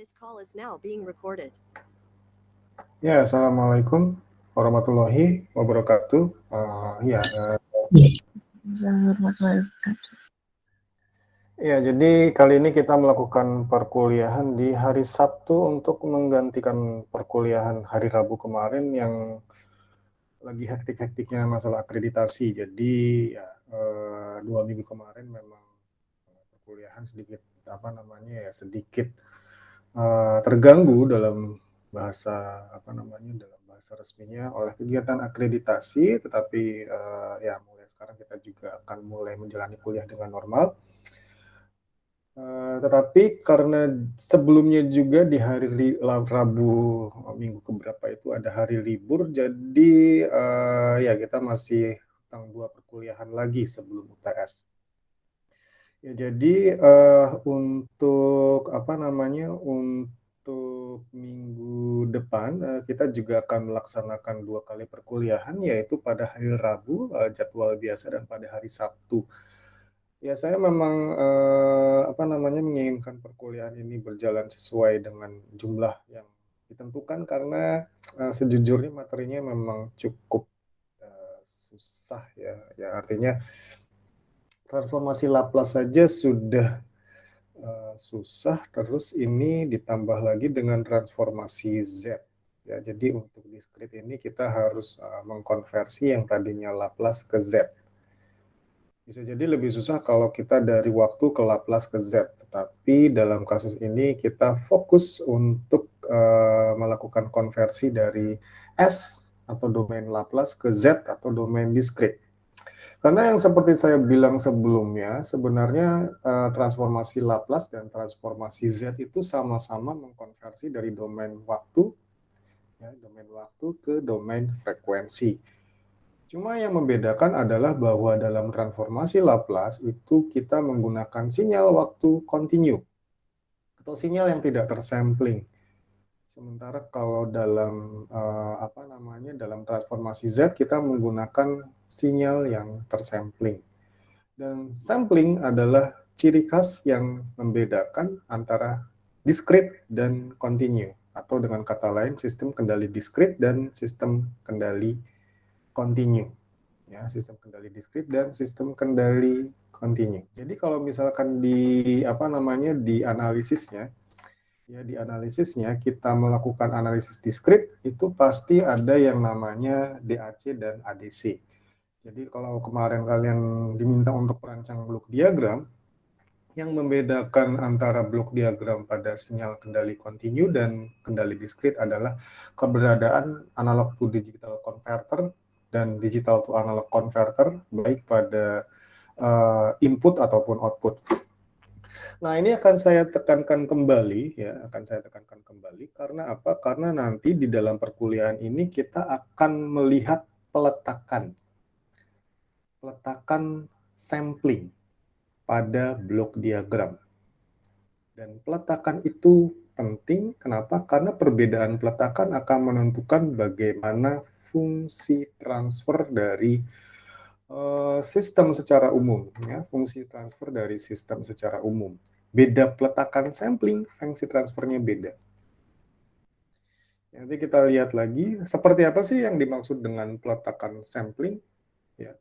This call is now being recorded. Ya, Assalamualaikum warahmatullahi wabarakatuh. Ya, Iya. Warahmatullahi wabarakatuh. ya, jadi kali ini kita melakukan perkuliahan di hari Sabtu untuk menggantikan perkuliahan hari Rabu kemarin yang lagi hektik-hektiknya masalah akreditasi. Jadi ya, 2 minggu kemarin memang perkuliahan sedikit sedikit terganggu dalam dalam bahasa resminya oleh kegiatan akreditasi, tetapi ya mulai sekarang kita juga akan mulai menjalani kuliah dengan normal. Tetapi karena sebelumnya juga di hari Rabu minggu keberapa itu ada hari libur, jadi ya kita masih tentang 2 perkuliahan lagi sebelum UTS. Ya, jadi untuk minggu depan kita juga akan melaksanakan 2 kali perkuliahan, yaitu pada hari Rabu jadwal biasa dan pada hari Sabtu. Ya, saya memang menginginkan perkuliahan ini berjalan sesuai dengan jumlah yang ditentukan karena sejujurnya materinya memang cukup susah ya. Ya, artinya transformasi Laplace saja sudah susah, terus ini ditambah lagi dengan transformasi Z. Ya, jadi untuk diskrit ini kita harus mengkonversi yang tadinya Laplace ke Z. Bisa jadi lebih susah kalau kita dari waktu ke Laplace ke Z, tetapi dalam kasus ini kita fokus untuk melakukan konversi dari S atau domain Laplace ke Z atau domain diskrit. Karena yang seperti saya bilang sebelumnya, sebenarnya transformasi Laplace dan transformasi Z itu sama-sama mengkonversi dari domain waktu ke domain frekuensi. Cuma yang membedakan adalah bahwa dalam transformasi Laplace itu kita menggunakan sinyal waktu kontinu atau sinyal yang tidak tersampling. Sementara kalau dalam dalam transformasi Z kita menggunakan sinyal yang tersampling. Dan sampling adalah ciri khas yang membedakan antara diskrit dan kontinu, atau dengan kata lain sistem kendali diskrit dan sistem kendali kontinu. Ya, sistem kendali diskrit dan sistem kendali kontinu. Jadi kalau misalkan di analisisnya kita melakukan analisis diskrit, itu pasti ada yang namanya DAC dan ADC. Jadi kalau kemarin kalian diminta untuk merancang blok diagram, yang membedakan antara blok diagram pada sinyal kendali kontinu dan kendali diskrit adalah keberadaan analog to digital converter dan digital to analog converter, baik pada input ataupun output. Nah, ini akan saya tekankan kembali karena apa? Karena nanti di dalam perkuliahan ini kita akan melihat peletakan sampling pada blok diagram. Dan peletakan itu penting, kenapa? Karena perbedaan peletakan akan menentukan bagaimana fungsi transfer dari sistem secara umum. Ya, fungsi transfer dari sistem secara umum. Beda peletakan sampling, fungsi transfernya beda. Nanti kita lihat lagi, seperti apa sih yang dimaksud dengan peletakan sampling. Ya.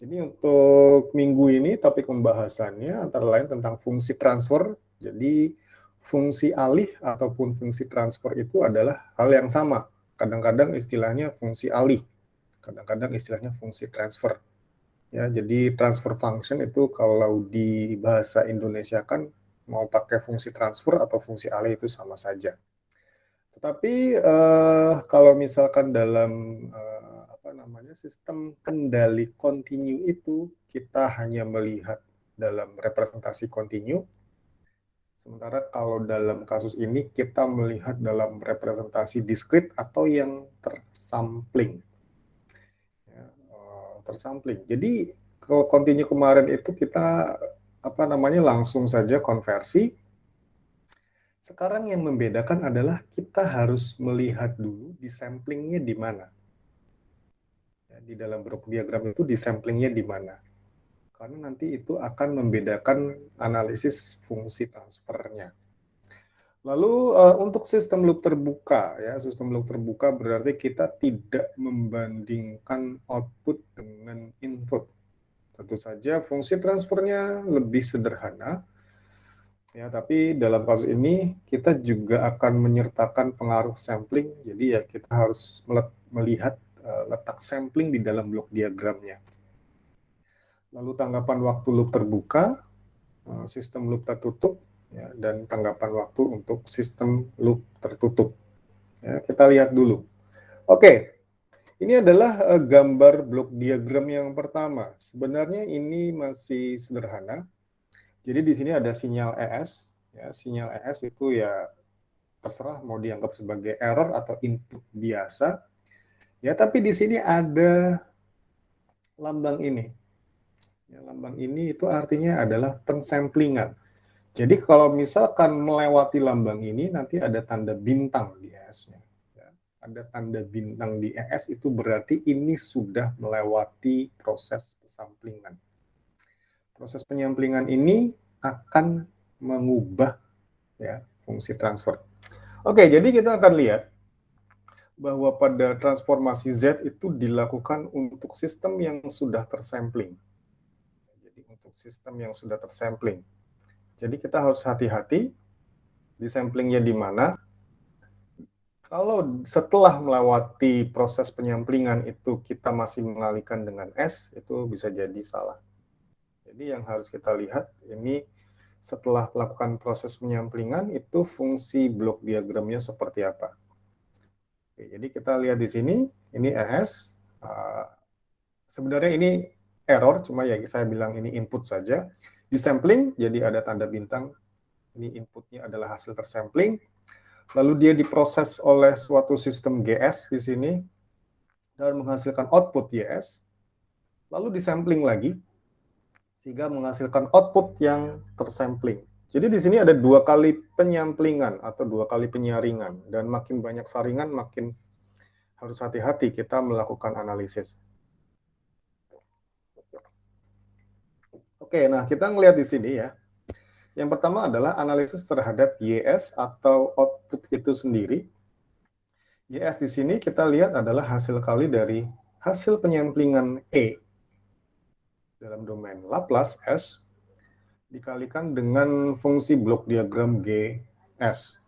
Jadi untuk minggu ini topik pembahasannya antara lain tentang fungsi transfer. Jadi fungsi alih ataupun fungsi transfer itu adalah hal yang sama. Kadang-kadang istilahnya fungsi alih, kadang-kadang istilahnya fungsi transfer. Ya, jadi transfer function itu kalau di bahasa Indonesia kan mau pakai fungsi transfer atau fungsi alih itu sama saja. Tetapi kalau misalkan dalam sistem kendali kontinu itu kita hanya melihat dalam representasi kontinu, sementara kalau dalam kasus ini kita melihat dalam representasi diskrit atau yang tersampling. Ya, tersampling. Jadi kalau kontinu kemarin itu kita langsung saja konversi. Sekarang yang membedakan adalah kita harus melihat dulu di samplingnya di mana. Ya, di dalam blok diagram itu di samplingnya di mana. Karena nanti itu akan membedakan analisis fungsi transfernya. Lalu untuk sistem loop terbuka ya, sistem loop terbuka berarti kita tidak membandingkan output dengan input. Tentu saja fungsi transfernya lebih sederhana ya, tapi dalam kasus ini kita juga akan menyertakan pengaruh sampling. Jadi ya kita harus melihat letak sampling di dalam blok diagramnya. Lalu tanggapan waktu loop terbuka, sistem loop tertutup, ya, dan tanggapan waktu untuk sistem loop tertutup. Ya, kita lihat dulu. Oke, ini adalah gambar blok diagram yang pertama. Sebenarnya ini masih sederhana. Jadi di sini ada sinyal ES. Ya, sinyal ES itu ya terserah mau dianggap sebagai error atau input biasa. Ya, tapi di sini ada lambang ini. Ya, lambang ini itu artinya adalah pensamplingan. Jadi kalau misalkan melewati lambang ini, nanti ada tanda bintang di ES-nya. Ya, ada tanda bintang di ES itu berarti ini sudah melewati proses pensamplingan. Proses penyamplingan ini akan mengubah ya fungsi transfer. Oke, jadi kita akan lihat bahwa pada transformasi Z itu dilakukan untuk sistem yang sudah tersampling. Jadi untuk sistem yang sudah tersampling. Jadi kita harus hati-hati di samplingnya di mana. Kalau setelah melewati proses penyamplingan itu kita masih mengalihkan dengan S, itu bisa jadi salah. Jadi yang harus kita lihat ini setelah melakukan proses penyamplingan itu fungsi blok diagramnya seperti apa. Oke, jadi kita lihat di sini, ini ES. Sebenarnya ini error, cuma ya saya bilang ini input saja. Di sampling, jadi ada tanda bintang. Ini inputnya adalah hasil tersampling. Lalu dia diproses oleh suatu sistem GS di sini dan menghasilkan output YS. Lalu disampling lagi sehingga menghasilkan output yang tersampling. Jadi di sini ada 2 kali penyamplingan atau 2 kali penyaringan, dan makin banyak saringan makin harus hati-hati kita melakukan analisis. Oke, nah kita ngelihat di sini ya. Yang pertama adalah analisis terhadap YS atau output itu sendiri. YS di sini kita lihat adalah hasil kali dari hasil penyamplingan E dalam domain Laplace S dikalikan dengan fungsi blok diagram GS.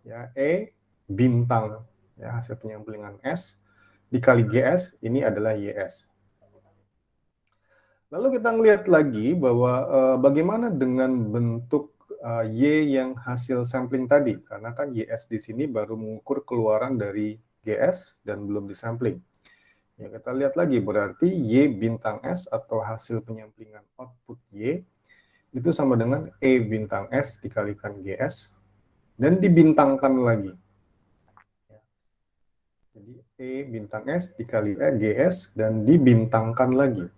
Ya, E bintang ya hasil penyamplingan S dikali GS ini adalah YS. Lalu kita ngelihat lagi bahwa bagaimana dengan bentuk Y yang hasil sampling tadi, karena kan YS di sini baru mengukur keluaran dari GS dan belum disampling. Ya, kita lihat lagi berarti Y bintang S atau hasil penyamplingan output Y itu sama dengan E bintang S dikalikan GS dan dibintangkan lagi. Jadi E bintang S dikali GS dan dibintangkan lagi.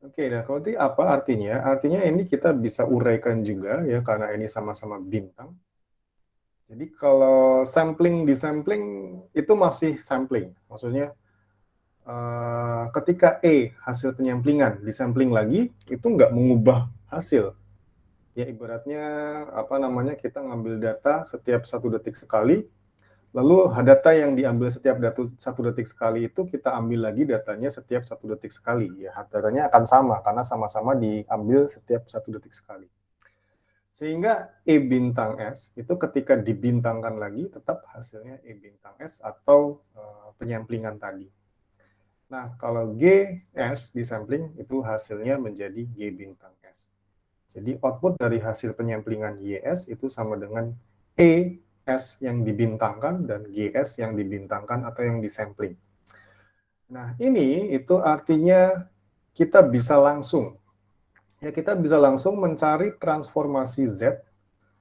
Oke, nah kalau itu apa artinya? Artinya ini kita bisa uraikan juga ya karena ini sama-sama bintang. Jadi kalau sampling di sampling itu masih sampling. Maksudnya ketika E hasil penyamplingan disampling lagi itu nggak mengubah hasil. Ya ibaratnya apa namanya kita ngambil data setiap 1 detik sekali. Lalu data yang diambil setiap 1 detik sekali itu kita ambil lagi datanya setiap 1 detik sekali. Ya, datanya akan sama karena sama-sama diambil setiap 1 detik sekali. Sehingga E bintang S itu ketika dibintangkan lagi tetap hasilnya E bintang S atau penyamplingan tadi. Nah, kalau GS disampling itu hasilnya menjadi G bintang S. Jadi output dari hasil penyamplingan YS itu sama dengan E S yang dibintangkan dan GS yang dibintangkan atau yang disampling. Nah, ini itu artinya kita bisa langsung mencari transformasi Z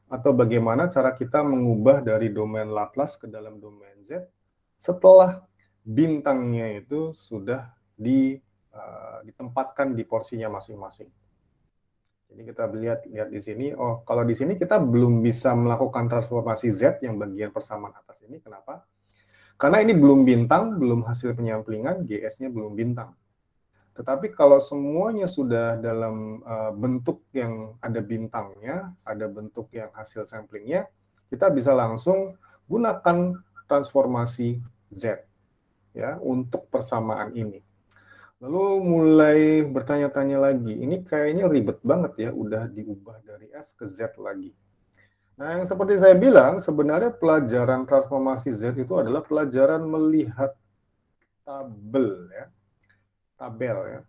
atau bagaimana cara kita mengubah dari domain Laplace ke dalam domain Z setelah bintangnya itu sudah ditempatkan di porsinya masing-masing. Jadi kita lihat di sini, kalau di sini kita belum bisa melakukan transformasi Z yang bagian persamaan atas ini. Kenapa? Karena ini belum bintang, belum hasil penyamplingan, GS-nya belum bintang. Tetapi kalau semuanya sudah dalam bentuk yang ada bintangnya, ada bentuk yang hasil samplingnya, kita bisa langsung gunakan transformasi Z ya untuk persamaan ini. Lalu mulai bertanya-tanya lagi, ini kayaknya ribet banget ya, udah diubah dari S ke Z lagi. Nah, yang seperti saya bilang, sebenarnya pelajaran transformasi Z itu adalah pelajaran melihat tabel ya.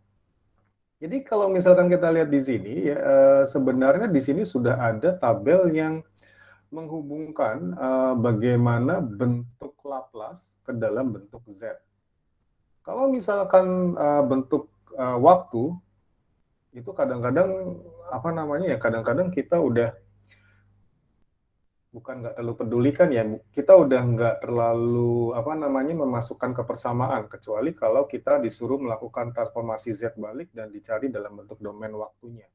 Jadi kalau misalkan kita lihat di sini ya, sebenarnya di sini sudah ada tabel yang menghubungkan bagaimana bentuk Laplace ke dalam bentuk Z. Kalau misalkan bentuk waktu itu kadang-kadang kadang-kadang kita udah bukan nggak terlalu pedulikan ya, kita udah nggak terlalu memasukkan kebersamaan, kecuali kalau kita disuruh melakukan transformasi Z balik dan dicari dalam bentuk domain waktunya.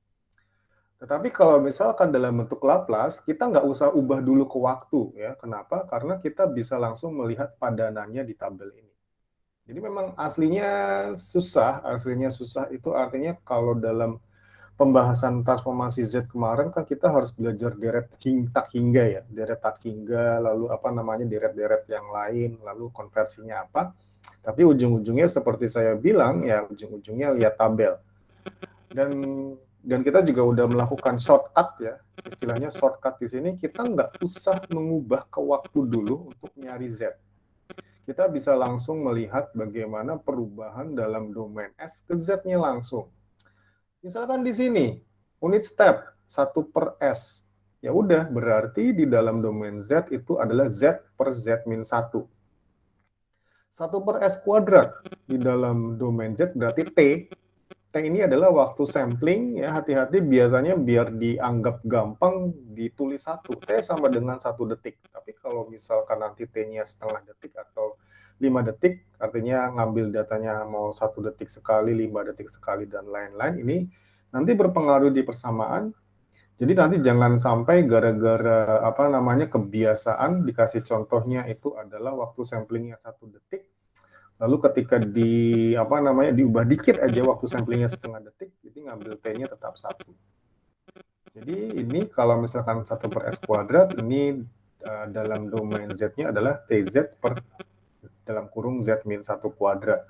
Tetapi kalau misalkan dalam bentuk Laplace, kita nggak usah ubah dulu ke waktu ya. Kenapa? Karena kita bisa langsung melihat padanannya di tabel ini. Jadi memang aslinya susah itu artinya kalau dalam pembahasan transformasi Z kemarin kan kita harus belajar deret tak hingga ya, deret tak hingga, lalu deret-deret yang lain, lalu konversinya apa. Tapi ujung-ujungnya seperti saya bilang ya, ujung-ujungnya lihat tabel. Dan kita juga udah melakukan shortcut ya, istilahnya shortcut di sini kita nggak usah mengubah ke waktu dulu untuk nyari Z. Kita bisa langsung melihat bagaimana perubahan dalam domain S ke Z-nya langsung. Misalkan di sini, unit step 1/S. Ya udah, berarti di dalam domain Z itu adalah Z per Z min 1. 1/S kuadrat di dalam domain Z berarti T. T ini adalah waktu sampling, ya hati-hati biasanya biar dianggap gampang ditulis 1. T sama dengan 1 detik. Tapi kalau misalkan nanti T-nya setengah detik atau 5 detik, artinya ngambil datanya mau 1 detik sekali, 5 detik sekali, dan lain-lain, ini nanti berpengaruh di persamaan. Jadi nanti jangan sampai gara-gara kebiasaan dikasih contohnya itu adalah waktu samplingnya 1 detik, lalu ketika diubah dikit aja waktu samplingnya setengah detik, jadi ngambil T-nya tetap 1. Jadi ini kalau misalkan 1/S kuadrat, ini dalam domain Z-nya adalah TZ per dalam kurung Z min 1 kuadrat.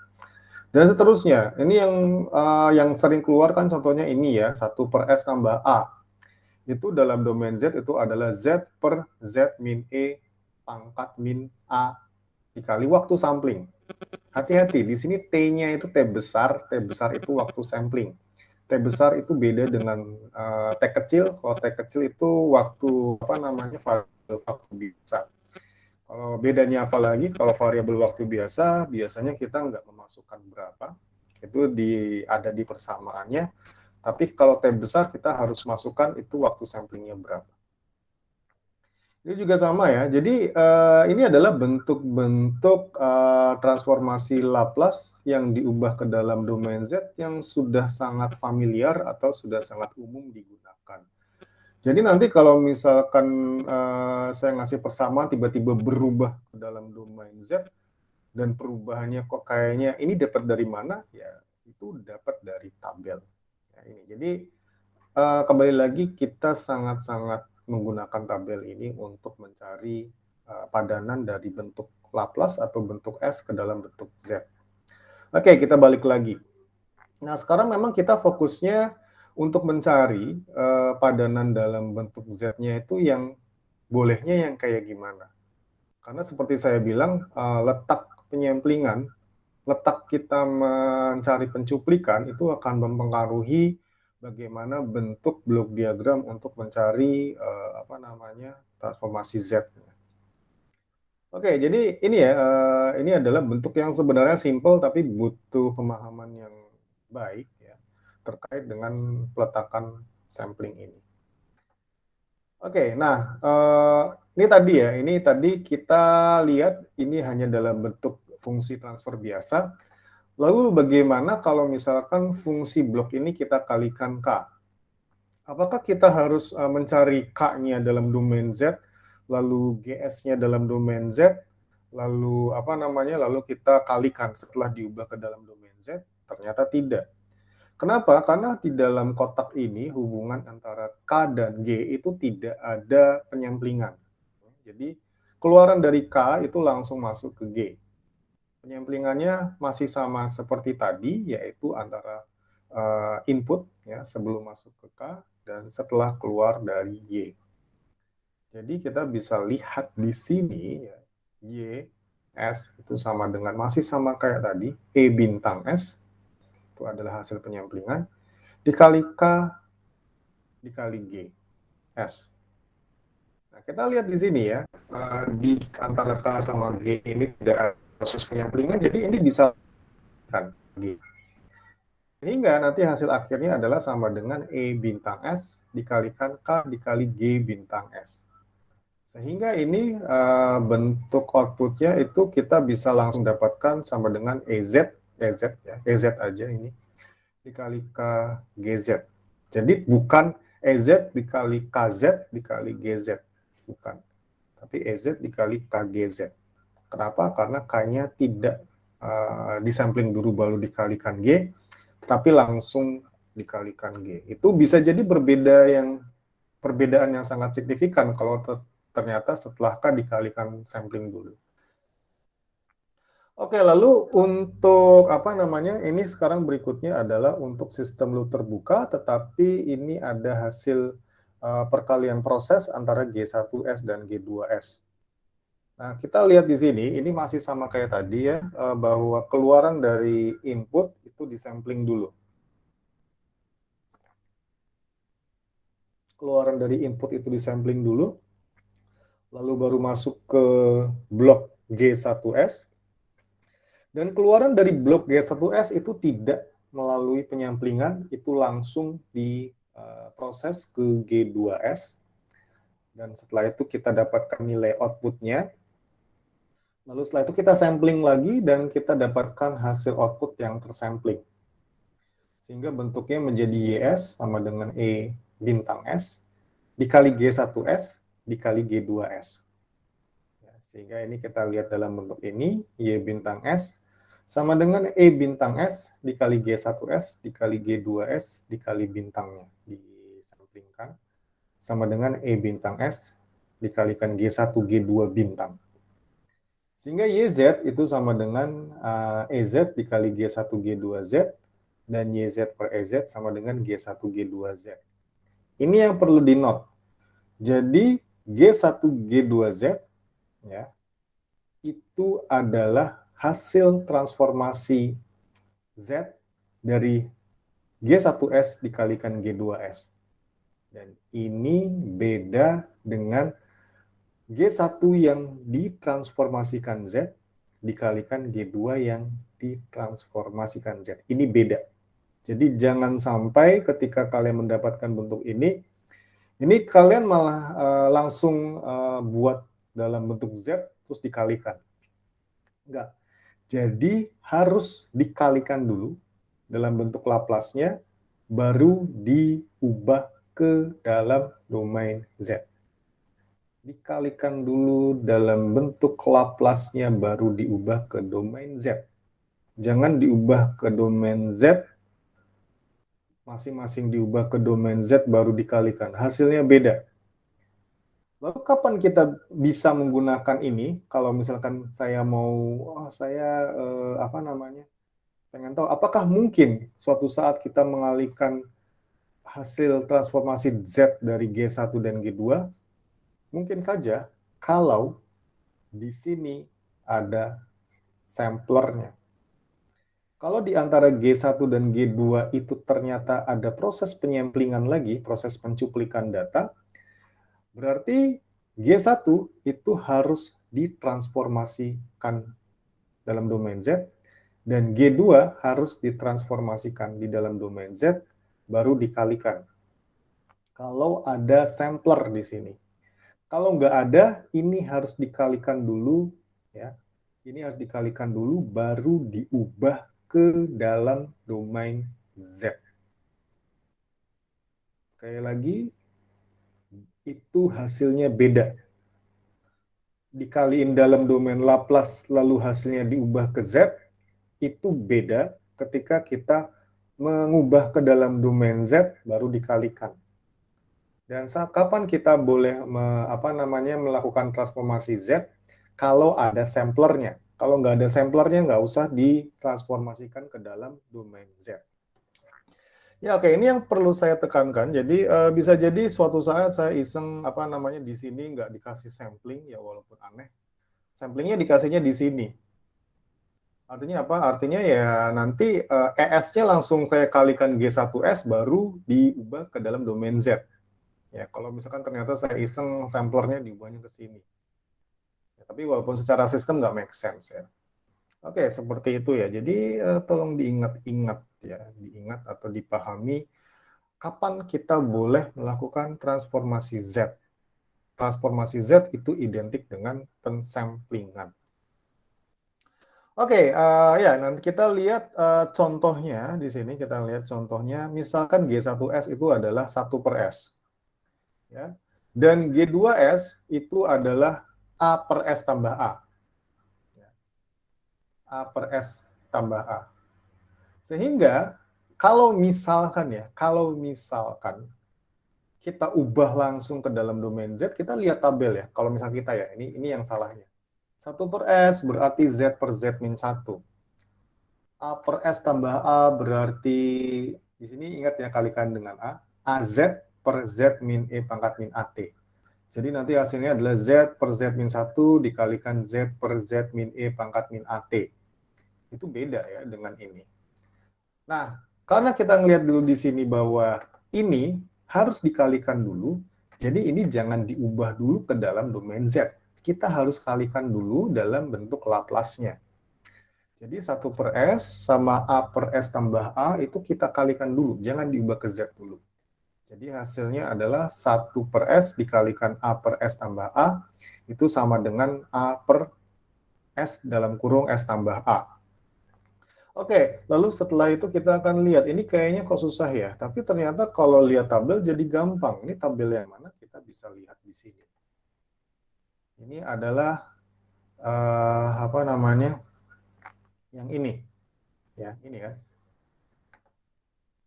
Dan seterusnya, ini yang sering keluar kan contohnya ini ya, 1/S tambah A. Itu dalam domain Z itu adalah Z per Z min E pangkat min A dikali waktu sampling. Hati-hati, di sini T-nya itu T besar itu waktu sampling. T besar itu beda dengan T kecil, kalau T kecil itu waktu variabel waktu biasa. Kalau bedanya apa lagi, kalau variabel waktu biasa, biasanya kita nggak memasukkan berapa, itu ada di persamaannya. Tapi kalau T besar, kita harus masukkan itu waktu samplingnya berapa. Ini juga sama ya, jadi ini adalah bentuk-bentuk transformasi Laplace yang diubah ke dalam domain Z yang sudah sangat familiar atau sudah sangat umum digunakan. Jadi nanti kalau misalkan saya ngasih persamaan tiba-tiba berubah ke dalam domain Z dan perubahannya kok kayaknya ini dapat dari mana? Ya itu dapat dari tabel. Ya, ini. Jadi kembali lagi kita sangat-sangat menggunakan tabel ini untuk mencari padanan dari bentuk Laplace atau bentuk S ke dalam bentuk Z. Oke, kita balik lagi. Nah sekarang memang kita fokusnya untuk mencari padanan dalam bentuk Z-nya itu yang bolehnya yang kayak gimana. Karena seperti saya bilang, letak penyamplingan, letak kita mencari pencuplikan itu akan mempengaruhi bagaimana bentuk blok diagram untuk mencari transformasi Z-nya. Oke, jadi ini ya, ini adalah bentuk yang sebenarnya simple tapi butuh pemahaman yang baik ya, terkait dengan peletakan sampling ini. Oke, nah ini tadi kita lihat ini hanya dalam bentuk fungsi transfer biasa. Lalu bagaimana kalau misalkan fungsi blok ini kita kalikan K? Apakah kita harus mencari K-nya dalam domain Z, lalu GS-nya dalam domain Z, lalu lalu kita kalikan setelah diubah ke dalam domain Z? Ternyata tidak. Kenapa? Karena di dalam kotak ini hubungan antara K dan G itu tidak ada penyamplingan. Jadi keluaran dari K itu langsung masuk ke G. Penyamplingannya masih sama seperti tadi, yaitu antara input ya sebelum masuk ke K dan setelah keluar dari Y. Jadi kita bisa lihat di sini ya, Y S itu sama dengan masih sama kayak tadi, E bintang S itu adalah hasil penyamplingan dikali K dikali G S. Nah, kita lihat di sini ya, di antara K sama G ini tidak ada proses penyamplingan, jadi ini bisa kan G. Sehingga nanti hasil akhirnya adalah sama dengan E bintang S dikalikan K dikali G bintang S. Sehingga ini bentuk outputnya itu kita bisa langsung dapatkan sama dengan EZ ya, EZ aja ini, dikali KGZ. Jadi bukan EZ dikali KZ dikali GZ, bukan. Tapi EZ dikali KGZ. Kenapa? Karena K-nya tidak disampling dulu baru dikalikan G, tetapi langsung dikalikan G. Itu bisa jadi perbedaan yang sangat signifikan kalau ternyata setelah K dikalikan sampling dulu. Oke, lalu untuk ini sekarang berikutnya adalah untuk sistem loop terbuka, tetapi ini ada hasil perkalian proses antara G1S dan G2S. Nah, kita lihat di sini, ini masih sama kayak tadi ya, bahwa keluaran dari input itu disampling dulu. Keluaran dari input itu disampling dulu, lalu baru masuk ke blok G1S, dan keluaran dari blok G1S itu tidak melalui penyamplingan, itu langsung diproses ke G2S, dan setelah itu kita dapatkan nilai outputnya, lalu setelah itu kita sampling lagi, dan kita dapatkan hasil output yang tersampling. Sehingga bentuknya menjadi YS sama dengan E bintang S, dikali G1S, dikali G2S. Sehingga ini kita lihat dalam bentuk ini, Y bintang S sama dengan E bintang S dikali G1S dikali G2S dikali bintangnya. Disampingkan sama dengan E bintang S dikalikan G1 G2 bintang. Sehingga YZ itu sama dengan EZ dikali G1 G2Z dan YZ per EZ sama dengan G1 G2Z. Ini yang perlu di-note. Jadi G1 G2Z ya, itu adalah hasil transformasi Z dari G1S dikalikan G2S. Dan ini beda dengan G1 yang ditransformasikan Z dikalikan G2 yang ditransformasikan Z. Ini beda. Jadi jangan sampai ketika kalian mendapatkan bentuk ini kalian malah langsung buat dalam bentuk Z terus dikalikan. Enggak. Jadi harus dikalikan dulu dalam bentuk Laplace-nya, baru diubah ke dalam domain Z. Dikalikan dulu dalam bentuk Laplace-nya, baru diubah ke domain Z. Jangan diubah ke domain Z, masing-masing diubah ke domain Z baru dikalikan. Hasilnya beda. Lalu kapan kita bisa menggunakan ini? Kalau misalkan saya pengen tahu apakah mungkin suatu saat kita mengalihkan hasil transformasi Z dari G1 dan G2? Mungkin saja kalau di sini ada samplernya. Kalau di antara G1 dan G2 itu ternyata ada proses penyamplingan lagi, proses pencuplikan data, berarti G1 itu harus ditransformasikan dalam domain Z, dan G2 harus ditransformasikan di dalam domain Z, baru dikalikan. Kalau ada sampler di sini. Kalau nggak ada, ini harus dikalikan dulu, ya. Ini harus dikalikan dulu, baru diubah ke dalam domain Z. Sekali lagi, itu hasilnya beda. Dikaliin dalam domain Laplace, lalu hasilnya diubah ke Z, itu beda ketika kita mengubah ke dalam domain Z baru dikalikan. Dan kapan kita boleh melakukan transformasi Z? Kalau ada samplernya. Kalau nggak ada samplernya, nggak usah ditransformasikan ke dalam domain Z. Ya, oke, ini yang perlu saya tekankan. Jadi bisa jadi suatu saat saya iseng di sini nggak dikasih sampling, ya walaupun aneh. Samplingnya dikasihnya di sini. Artinya apa? Artinya ya nanti ES-nya langsung saya kalikan G1S baru diubah ke dalam domain Z. Ya, kalau misalkan ternyata saya iseng samplernya diubahnya ke sini. Ya, tapi walaupun secara sistem nggak make sense ya. Oke, seperti itu ya. Jadi tolong diingat-ingat ya, diingat atau dipahami kapan kita boleh melakukan transformasi Z. Transformasi Z itu identik dengan pensamplingan. Oke, ya nanti kita lihat contohnya di sini. Kita lihat contohnya, misalkan G1S itu adalah 1/S. Ya. Dan G2S itu adalah A per S tambah A. A per S tambah A. Sehingga kalau misalkan kita ubah langsung ke dalam domain Z, kita lihat tabel ya. Kalau misal kita ya, ini yang salahnya. 1/S berarti Z per Z min 1. A per S tambah A berarti, di sini ingat ya, kalikan dengan A. AZ per Z min E pangkat min AT. Jadi nanti hasilnya adalah Z per Z min 1 dikalikan Z per Z min E pangkat min AT. Itu beda ya dengan ini. Nah, karena kita ngelihat dulu di sini bahwa ini harus dikalikan dulu, jadi ini jangan diubah dulu ke dalam domain Z. Kita harus kalikan dulu dalam bentuk Laplace-nya. Jadi 1/S sama A per S tambah A itu kita kalikan dulu, jangan diubah ke Z dulu. Jadi hasilnya adalah 1/S dikalikan A per S tambah A, itu sama dengan A per S dalam kurung S tambah A. Oke, lalu setelah itu kita akan lihat, ini kayaknya kok susah ya, tapi ternyata kalau lihat tabel jadi gampang. Ini tabel yang mana kita bisa lihat di sini. Ini adalah, yang ini. Ya, ini kan.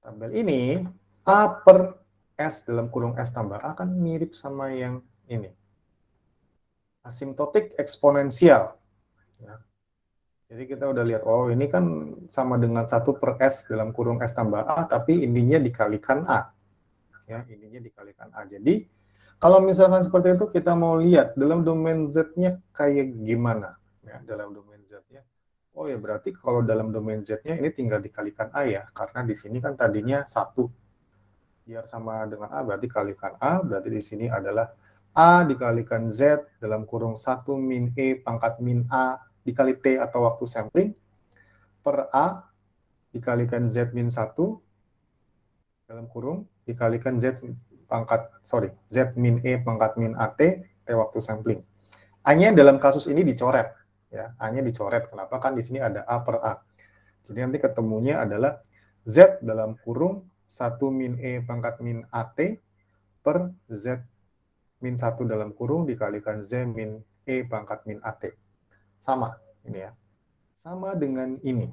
Tabel ini, A per S dalam kurung S tambah A kan mirip sama yang ini. Asimptotik eksponensial. Ya. Jadi kita udah lihat, oh ini kan sama dengan 1/S dalam kurung S tambah A, tapi ininya dikalikan A. Ya, ininya dikalikan A. Jadi, kalau misalkan seperti itu, kita mau lihat dalam domain Z-nya kayak gimana. Ya, dalam domain Z-nya. Oh ya, berarti kalau dalam domain Z-nya ini tinggal dikalikan A ya, karena di sini kan tadinya 1. Biar sama dengan A, berarti kalikan A, berarti di sini adalah A dikalikan Z dalam kurung 1 min E pangkat min A dikali T atau waktu sampling per A dikalikan Z min 1 dalam kurung dikalikan Z min E pangkat min AT T waktu sampling. A-nya dalam kasus ini dicoret ya, A-nya dicoret. Kenapa? Kan di sini ada A per A. Jadi nanti ketemunya adalah Z dalam kurung 1 min E pangkat min AT per Z min 1 dalam kurung dikalikan Z min E pangkat min AT. Sama ini ya, sama dengan ini.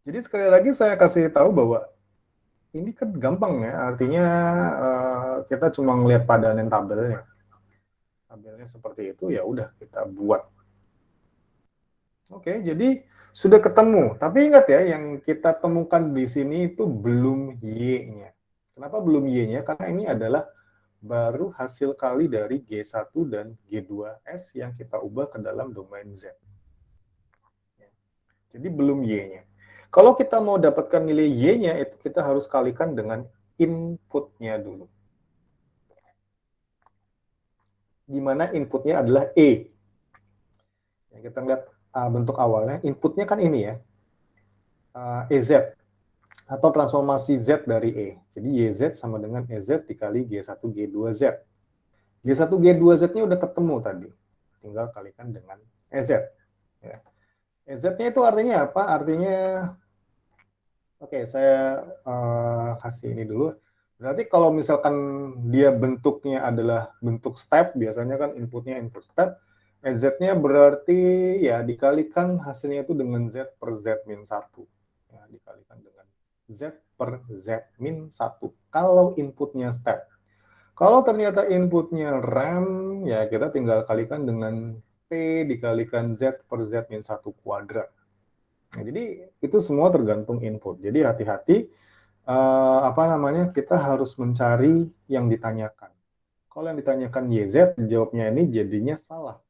Jadi sekali lagi saya kasih tahu bahwa ini kan gampang ya, artinya kita cuma ngelihat padanan tabelnya. Tabelnya seperti itu, ya udah kita buat. Oke, jadi sudah ketemu. Tapi ingat ya, yang kita temukan di sini itu belum Y-nya. Kenapa belum Y-nya? Karena ini adalah baru hasil kali dari G1 dan G2S yang kita ubah ke dalam domain Z. Jadi belum Y-nya. Kalau kita mau dapatkan nilai Y-nya, itu kita harus kalikan dengan inputnya dulu. Di mana inputnya adalah E. Yang kita lihat bentuk awalnya, inputnya kan ini ya, EZ. Atau transformasi Z dari E. Jadi YZ sama dengan EZ dikali G1 G2Z. G1 G2Z-nya udah ketemu tadi. Tinggal kalikan dengan EZ. Ya. EZ-nya itu artinya apa? Artinya, oke, saya kasih ini dulu. Berarti kalau misalkan dia bentuknya adalah bentuk step, biasanya kan inputnya input step, EZ-nya berarti ya dikalikan hasilnya itu dengan Z per Z min 1. dikalikan dengan Z per Z min 1. Kalau inputnya step. Kalau ternyata inputnya rem, ya kita tinggal kalikan dengan T dikalikan Z per Z min 1 kuadrat. Nah, jadi itu semua tergantung input. Jadi hati-hati, kita harus mencari yang ditanyakan. Kalau yang ditanyakan YZ, jawabnya ini jadinya salah.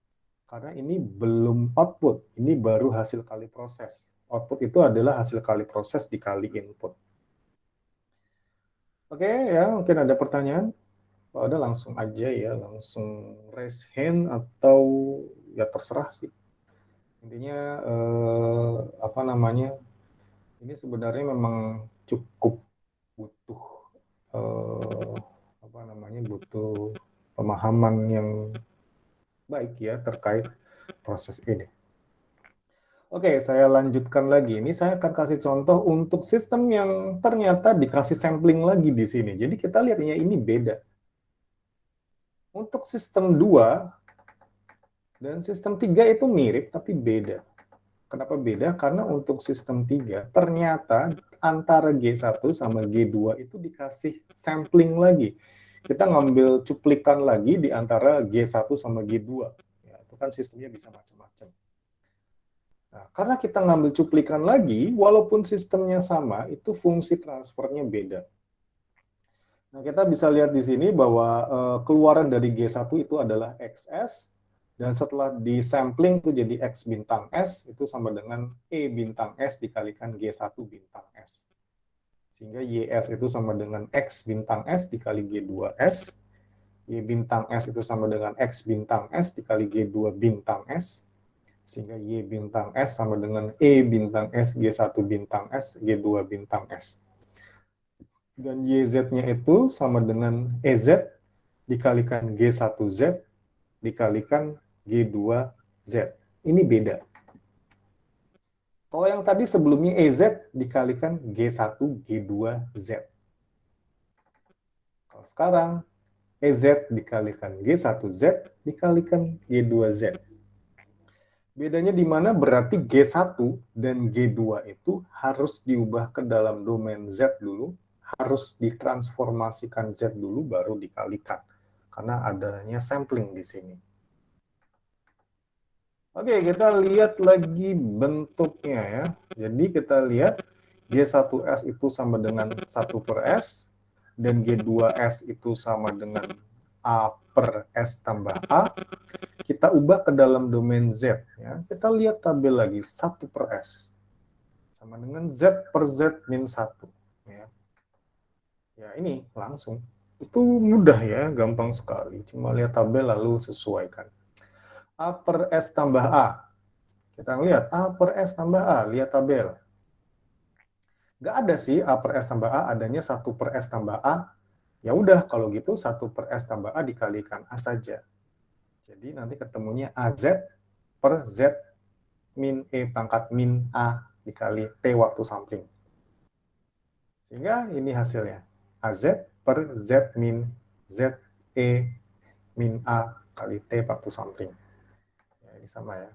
Karena ini belum output, ini baru hasil kali proses. Output itu adalah hasil kali proses dikali input. Oke, ya mungkin ada pertanyaan? Kalau ada langsung aja ya, langsung raise hand atau ya terserah sih. Intinya ini sebenarnya memang cukup butuh butuh pemahaman yang baik ya terkait proses ini. Oke, saya lanjutkan lagi. Ini saya akan kasih contoh untuk sistem yang ternyata dikasih sampling lagi di sini. Jadi kita lihatnya ini beda. Untuk sistem 2 dan sistem 3 itu mirip tapi beda. Kenapa beda? Karena untuk sistem 3 ternyata antara G1 sama G2 itu dikasih sampling lagi. Kita ngambil cuplikan lagi di antara G1 sama G2. Ya, itu kan sistemnya bisa macam-macam. Nah, karena kita ngambil cuplikan lagi, walaupun sistemnya sama, itu fungsi transfernya beda. Nah, kita bisa lihat di sini bahwa keluaran dari G1 itu adalah XS, dan setelah disampling itu jadi X bintang S, itu sama dengan E bintang S dikalikan G1 bintang S. Sehingga YS itu sama dengan X bintang S dikali G2S, Y bintang S itu sama dengan X bintang S dikali G2 bintang S, sehingga Y bintang S sama dengan E bintang S, G1 bintang S, G2 bintang S. Dan YZ-nya itu sama dengan EZ dikalikan G1Z dikalikan G2Z. Ini beda. Kalau yang tadi sebelumnya EZ dikalikan G1, G2Z. Kalau sekarang EZ dikalikan G1Z dikalikan G2Z. Bedanya di mana? Berarti G1 dan G2 itu harus diubah ke dalam domain Z dulu, harus ditransformasikan Z dulu, baru dikalikan. Karena adanya sampling di sini. Oke, kita lihat lagi bentuknya ya. Jadi kita lihat G1S itu sama dengan 1 per S, dan G2S itu sama dengan A per S tambah A. Kita ubah ke dalam domain Z. Ya. Kita lihat tabel lagi, 1 per S. Sama dengan Z per Z min 1. Ya. Ya, ini langsung. Itu mudah ya, gampang sekali. Cuma lihat tabel lalu sesuaikan. A per S tambah A. Kita lihat A per S tambah A, lihat tabel. Nggak ada sih A per S tambah A, adanya 1 per S tambah A. Ya udah, kalau gitu 1 per S tambah A dikalikan A saja. Jadi nanti ketemunya AZ per Z min E pangkat min A dikali T waktu sampling. Sehingga ini hasilnya. AZ per Z min Z E min A kali T waktu sampling. Ya, ini sama ya.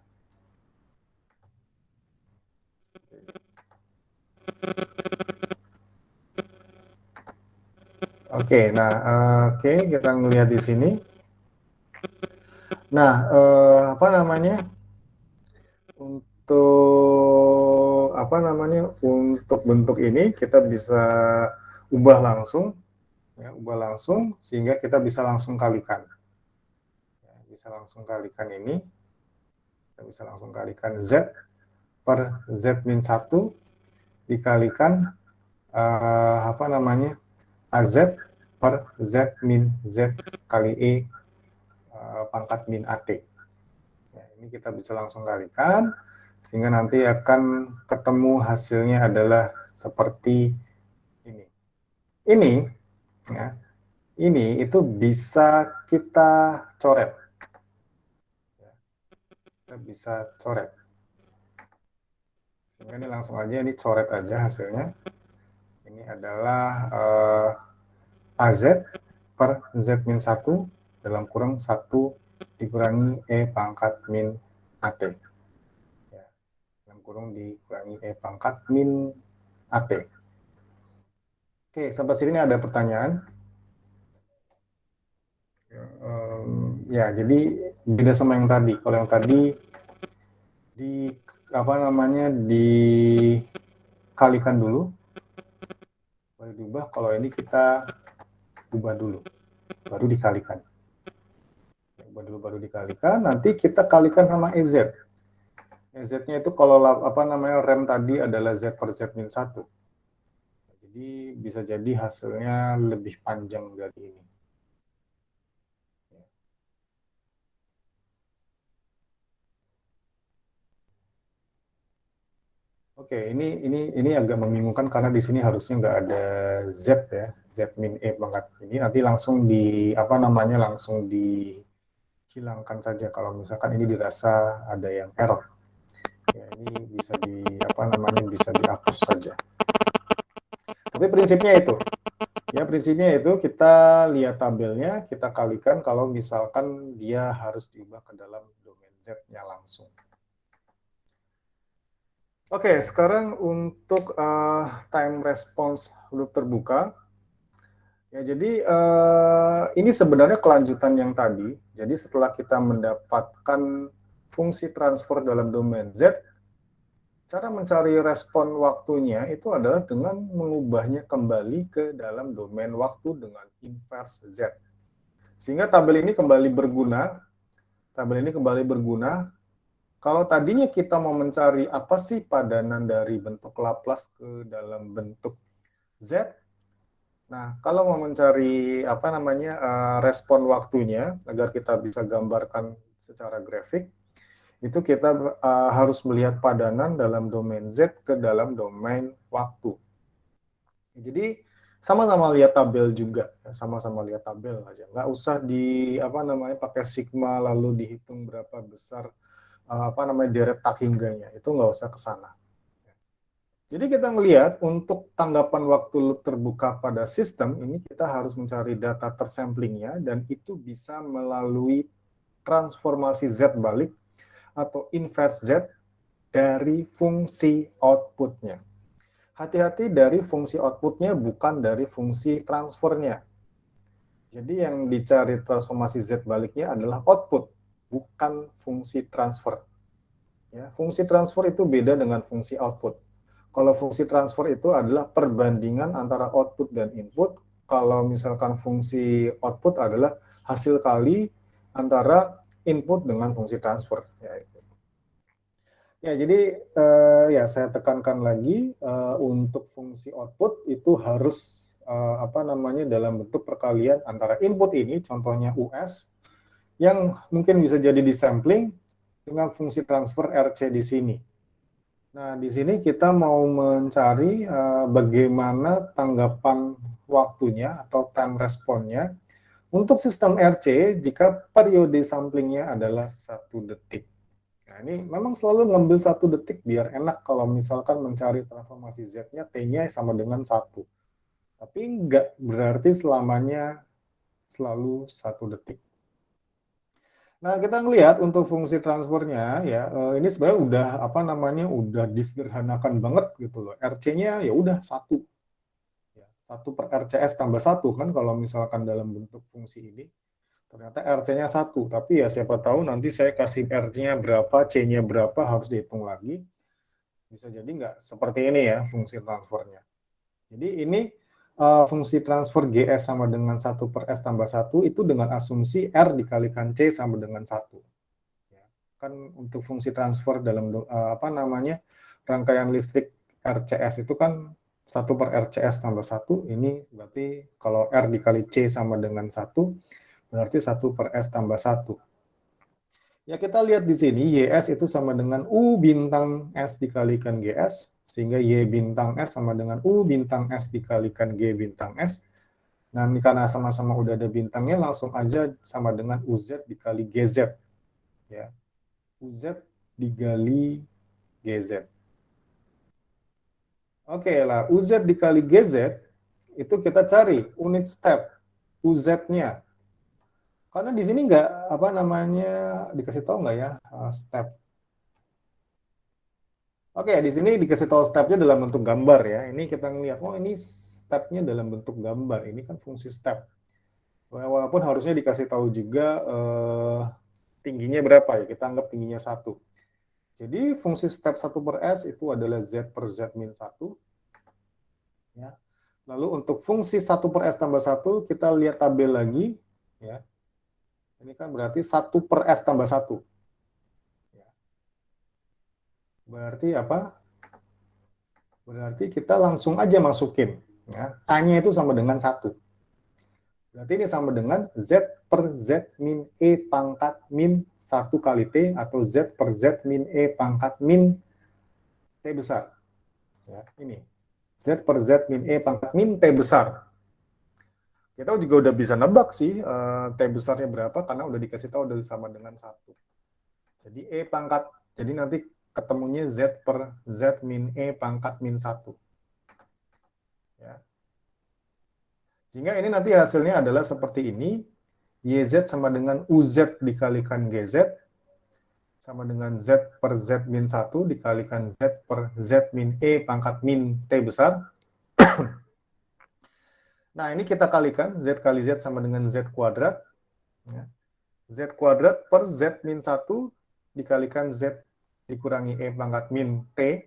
Oke, nah kita ngelihat di sini. Nah, untuk bentuk ini kita bisa ubah langsung, ya, sehingga kita bisa langsung kalikan. Ya, bisa langsung kalikan ini, kita bisa langsung kalikan Z per Z min 1 dikalikan AZ per Z min Z kali E pangkat min AT. Ya, ini kita bisa langsung kalikan, sehingga nanti akan ketemu hasilnya adalah seperti ini. Ini itu bisa kita coret. Ya, kita bisa coret. Sehingga ini langsung aja, ini coret aja hasilnya. Ini adalah AZ per Z min 1 dalam kurung 1 dikurangi E pangkat min AT. Ya, dalam kurung dikurangi E pangkat min AT. Oke, sampai sini ada pertanyaan? Ya, jadi beda sama yang tadi. Kalau yang tadi dikalikan dulu, baru diubah. Kalau ini kita ubah dulu, baru dikalikan. Ubah dulu, baru dikalikan. Nanti kita kalikan sama EZ. EZ-nya itu kalau rem tadi adalah Z per Z min 1. Jadi bisa jadi hasilnya lebih panjang dari ini. Oke, ini agak membingungkan karena di sini harusnya nggak ada Z ya, Z min E banget. Ini nanti langsung langsung dihilangkan saja kalau misalkan ini dirasa ada yang error. Ya, ini bisa bisa dihapus saja. Tapi prinsipnya itu. Ya, prinsipnya itu kita lihat tabelnya, kita kalikan kalau misalkan dia harus diubah ke dalam domain Z-nya langsung. Oke, sekarang untuk time response loop terbuka. Ya, jadi ini sebenarnya kelanjutan yang tadi. Jadi setelah kita mendapatkan fungsi transfer dalam domain Z, cara mencari respon waktunya itu adalah dengan mengubahnya kembali ke dalam domain waktu dengan inverse Z. Sehingga tabel ini kembali berguna. Kalau tadinya kita mau mencari apa sih padanan dari bentuk Laplace ke dalam bentuk Z, nah kalau mau mencari respon waktunya agar kita bisa gambarkan secara grafik, itu kita harus melihat padanan dalam domain Z ke dalam domain waktu. Jadi sama-sama lihat tabel juga, sama-sama lihat tabel aja, nggak usah pakai sigma lalu dihitung berapa besar deret tak hingganya, itu nggak usah ke sana. Jadi kita melihat untuk tanggapan waktu loop terbuka pada sistem ini kita harus mencari data tersamplingnya dan itu bisa melalui transformasi Z balik atau inverse Z dari fungsi outputnya. Hati-hati dari fungsi outputnya bukan dari fungsi transfernya. Jadi yang dicari transformasi Z baliknya adalah output, bukan fungsi transfer. Ya, fungsi transfer itu beda dengan fungsi output. Kalau fungsi transfer itu adalah perbandingan antara output dan input. Kalau misalkan fungsi output adalah hasil kali antara input dengan fungsi transfer. Ya, jadi saya tekankan lagi untuk fungsi output itu harus dalam bentuk perkalian antara input ini, contohnya US, yang mungkin bisa jadi disampling dengan fungsi transfer RC di sini. Nah, di sini kita mau mencari bagaimana tanggapan waktunya atau time responnya untuk sistem RC jika periode samplingnya adalah 1 detik. Nah, ini memang selalu ngambil 1 detik biar enak kalau misalkan mencari transformasi Z-nya, T-nya sama dengan 1. Tapi nggak berarti selamanya selalu 1 detik. Nah, kita ngelihat untuk fungsi transfernya ya, ini sebenarnya udah disederhanakan banget gitu loh. RC-nya ya udah 1. Ya, 1 per RCS tambah 1 kan kalau misalkan dalam bentuk fungsi ini. Ternyata RC-nya 1, tapi ya siapa tahu nanti saya kasih RC-nya berapa, C-nya berapa harus dihitung lagi. Bisa jadi nggak seperti ini ya fungsi transfernya. Jadi ini fungsi transfer GS sama dengan 1 per S tambah 1 itu dengan asumsi R dikalikan C sama dengan 1. Ya, kan untuk fungsi transfer dalam rangkaian listrik RCS itu kan 1 per RCS tambah 1, ini berarti kalau R dikali C sama dengan 1, berarti 1 per S tambah 1. Ya, kita lihat di sini, YS itu sama dengan U bintang S dikalikan GS, sehingga Y bintang S sama dengan U bintang S dikalikan G bintang S. Nah, ini karena sama-sama udah ada bintangnya, langsung aja sama dengan UZ dikali GZ. Ya. UZ dikali GZ. Oke lah, UZ dikali GZ, itu kita cari unit step, UZ-nya. Karena di sini nggak, dikasih tahu nggak ya, step. Oke, di sini dikasih tahu stepnya dalam bentuk gambar ya. Ini kita ngelihat, oh ini stepnya dalam bentuk gambar. Ini kan fungsi step. Walaupun harusnya dikasih tahu juga tingginya berapa ya. Kita anggap tingginya 1. Jadi fungsi step 1 per S itu adalah Z per Z min 1. Ya. Lalu untuk fungsi 1 per S tambah 1, kita lihat tabel lagi. Ya. Ini kan berarti 1 per S tambah 1. Ya. Berarti apa? Berarti kita langsung aja masukin. Ya. A-nya itu sama dengan 1. Berarti ini sama dengan Z per Z min E pangkat min 1 kali T, atau Z per Z min E pangkat min T besar. Ya, ini. Z per Z min E pangkat min T besar. Kita juga udah bisa nebak sih T besarnya berapa, karena udah dikasih tahu udah sama dengan 1. Jadi E pangkat, jadi nanti ketemunya Z per Z min E pangkat min 1. Ya. Sehingga ini nanti hasilnya adalah seperti ini. YZ sama dengan UZ dikalikan GZ, sama dengan Z per Z min 1 dikalikan Z per Z min E pangkat min T besar. Nah, ini kita kalikan, Z kali Z sama dengan Z kuadrat. Ya. Z kuadrat per Z min 1 dikalikan Z dikurangi E pangkat min T.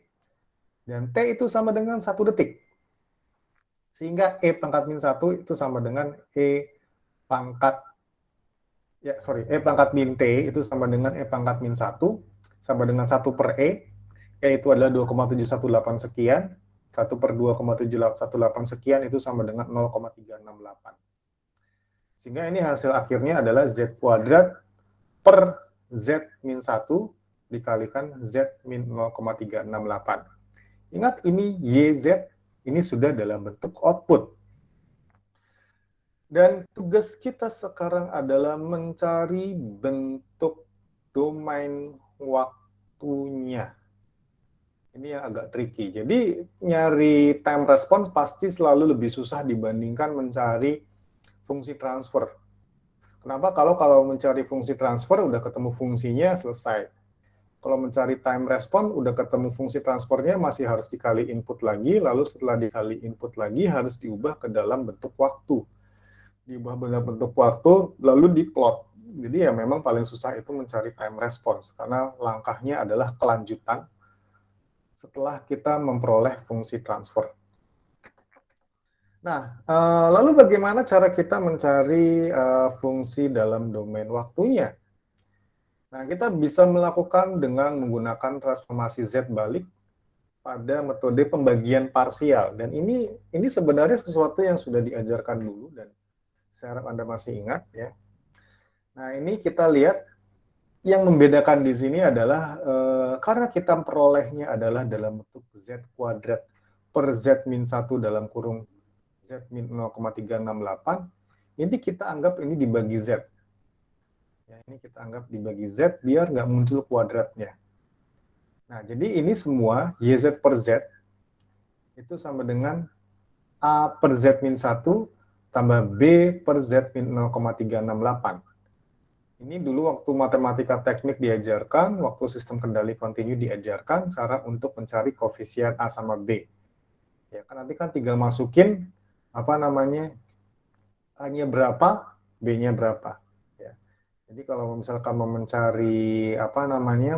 Dan T itu sama dengan 1 detik. Sehingga E pangkat min 1 itu sama dengan E pangkat E pangkat min T itu sama dengan E pangkat min 1, sama dengan 1 per E, yaitu adalah 2,718 sekian, 1 per 2,718 sekian itu sama dengan 0,368. Sehingga ini hasil akhirnya adalah Z kuadrat per Z min 1 dikalikan Z min 0,368. Ingat, ini YZ, ini sudah dalam bentuk output. Dan tugas kita sekarang adalah mencari bentuk domain waktunya. Ini yang agak tricky. Jadi nyari time response pasti selalu lebih susah dibandingkan mencari fungsi transfer. Kenapa? Kalau mencari fungsi transfer udah ketemu fungsinya, selesai. Kalau mencari time response udah ketemu fungsi transfernya, masih harus dikali input lagi, lalu setelah dikali input lagi harus diubah ke dalam bentuk waktu. Diubah bentuk waktu, lalu diplot. Jadi ya memang paling susah itu mencari time response, karena langkahnya adalah kelanjutan setelah kita memperoleh fungsi transfer. Nah, lalu bagaimana cara kita mencari fungsi dalam domain waktunya? Nah, kita bisa melakukan dengan menggunakan transformasi Z balik pada metode pembagian parsial. Dan ini sebenarnya sesuatu yang sudah diajarkan dulu, dan saya harap Anda masih ingat ya. Nah, ini kita lihat yang membedakan di sini adalah karena kita perolehnya adalah dalam bentuk Z kuadrat per Z min 1 dalam kurung Z min 0,368, ini kita anggap ini dibagi Z. Ya, ini kita anggap dibagi Z biar nggak muncul kuadratnya. Nah, jadi ini semua YZ per Z itu sama dengan A per Z min 1 tambah B per Z min 0,368. Ini dulu waktu matematika teknik diajarkan, waktu sistem kendali kontinu diajarkan cara untuk mencari koefisien A sama B. Ya kan nanti kan tinggal masukin A-nya berapa, B-nya berapa. Ya. Jadi kalau misalkan mau mencari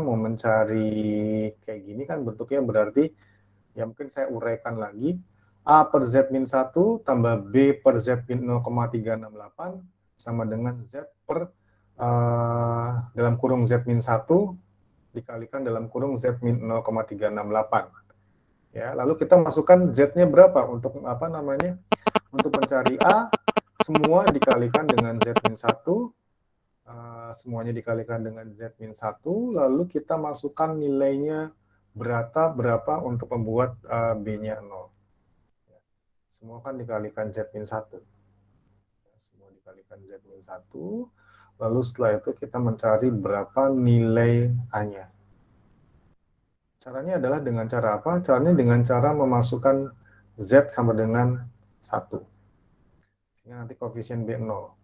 mau mencari kayak gini kan bentuknya berarti ya mungkin saya uraikan lagi. A per Z min 1 tambah B per Z min 0,368 sama dengan Z per dalam kurung Z min 1 dikalikan dalam kurung Z min 0,368. Ya, lalu kita masukkan Z-nya berapa untuk untuk mencari A, semua dikalikan dengan Z min 1, semuanya dikalikan dengan Z min 1, lalu kita masukkan nilainya berapa untuk membuat B-nya 0. Ya, semua kan dikalikan Z min 1. Semua dikalikan Z min 1. Lalu setelah itu kita mencari berapa nilai A-nya. Caranya adalah dengan cara apa? Caranya dengan cara memasukkan Z sama dengan 1. Sehingga nanti koefisien B 0.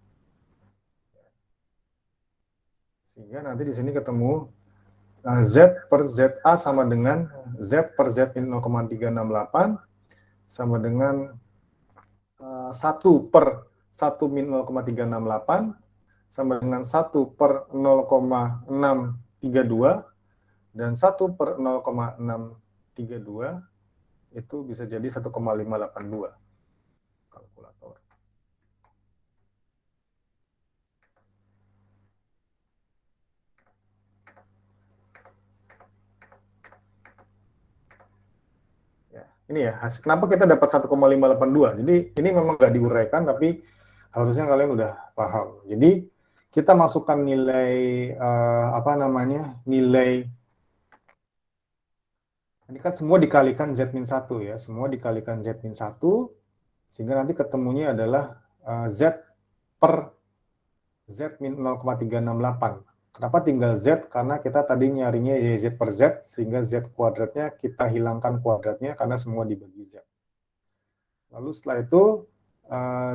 Sehingga nanti di sini ketemu Z per ZA sama dengan Z per Z min 0,368 sama dengan 1 per 1 min 0,368 sama dengan 1 per 0,632 dan 1 per 0,632 itu bisa jadi 1,582 kalkulator. Ya, ini ya, kenapa kita dapat 1,582? Jadi ini memang nggak diuraikan, tapi harusnya kalian udah paham. Jadi kita masukkan nilai nilai ini kan semua dikalikan Z-1 ya, semua dikalikan Z-1 sehingga nanti ketemunya adalah Z per Z min 0,368. Kenapa tinggal Z? Karena kita tadi nyarinya YZ per Z, sehingga Z kuadratnya kita hilangkan kuadratnya karena semua dibagi Z. Lalu setelah itu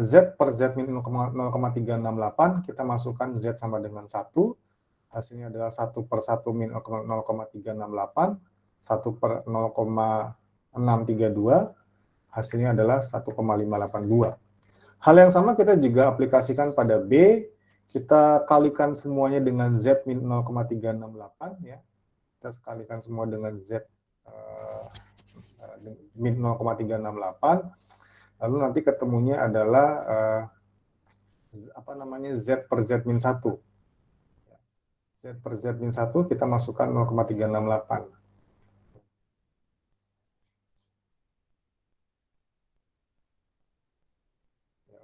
Z per Z min 0,368, kita masukkan Z sama dengan 1, hasilnya adalah 1 per 1 min 0,368, 1 per 0,632, hasilnya adalah 1,582. Hal yang sama kita juga aplikasikan pada B, kita kalikan semuanya dengan Z min 0,368 ya. Kita kalikan semua dengan Z min 0,368. Lalu nanti ketemunya adalah Z per Z min 1. Z per Z min 1 kita masukkan 0,368.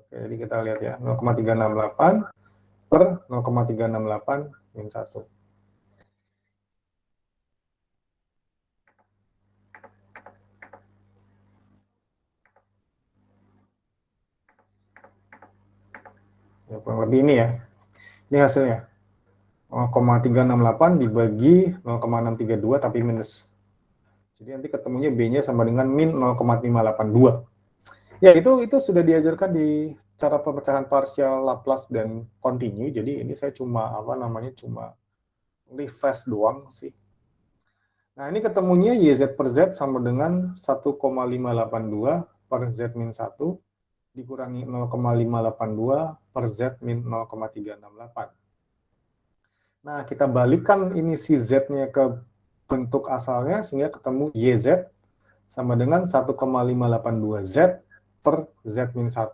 Oke, jadi kita lihat ya, 0,368 per 0,368 min 1. Ya, kurang lebih ini ya. Ini hasilnya. 0,368 dibagi 0,632 tapi minus. Jadi nanti ketemunya B-nya sama dengan min 0,582. Ya, itu sudah diajarkan di cara pemecahan partial Laplace dan continue. Jadi ini saya cuma cuma refresh doang sih. Nah, ini ketemunya YZ per Z sama dengan 1,582 per Z min 1 dikurangi 0,582 per Z min 0,368. Nah, kita balikan ini si Z-nya ke bentuk asalnya sehingga ketemu YZ sama dengan 1,582 Z per Z min 1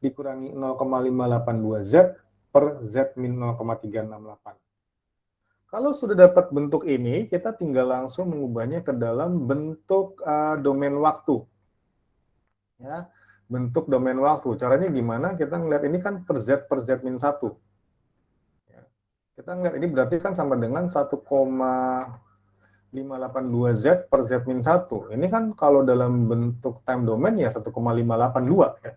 dikurangi 0,582 Z per Z min 0,368. Kalau sudah dapat bentuk ini, kita tinggal langsung mengubahnya ke dalam bentuk domain waktu. Ya, bentuk domain waktu. Caranya gimana? Kita ngeliat ini kan per Z min 1. Ya. Kita ngeliat ini berarti kan sama dengan 1,582 Z per Z min 1. Ini kan kalau dalam bentuk time domain ya 1,582 ya.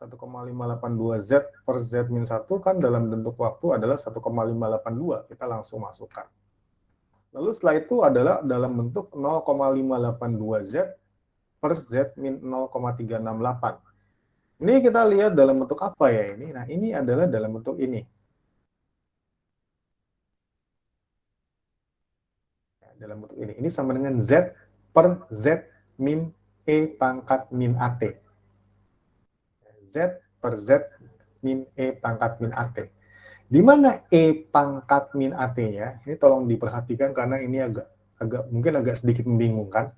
1,582 Z per Z min 1 kan dalam bentuk waktu adalah 1,582. Kita langsung masukkan. Lalu setelah itu adalah dalam bentuk 0,582 Z per Z min 0,368. Ini kita lihat dalam bentuk apa ya ini? Nah, ini adalah dalam bentuk ini. Dalam bentuk ini. Ini sama dengan Z per Z min E pangkat min AT. Z per Z min E pangkat min AT. Di mana E pangkat min AT-nya? Ini tolong diperhatikan karena ini mungkin agak sedikit membingungkan.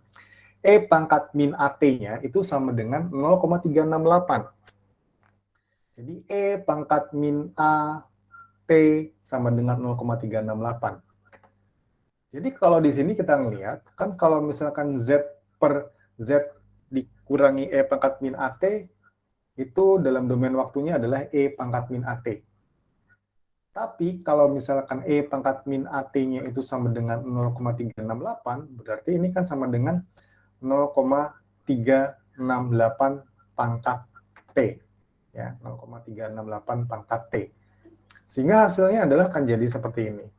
E pangkat min AT-nya itu sama dengan 0,368. Jadi E pangkat min AT sama dengan 0,368. Jadi kalau di sini kita ngelihat, kan kalau misalkan Z per Z dikurangi E pangkat min AT, itu dalam domain waktunya adalah E pangkat min AT. Tapi kalau misalkan E pangkat min AT-nya itu sama dengan 0,368, berarti ini kan sama dengan 0,368 pangkat T. Ya, 0,368 pangkat T. Sehingga hasilnya adalah akan jadi seperti ini.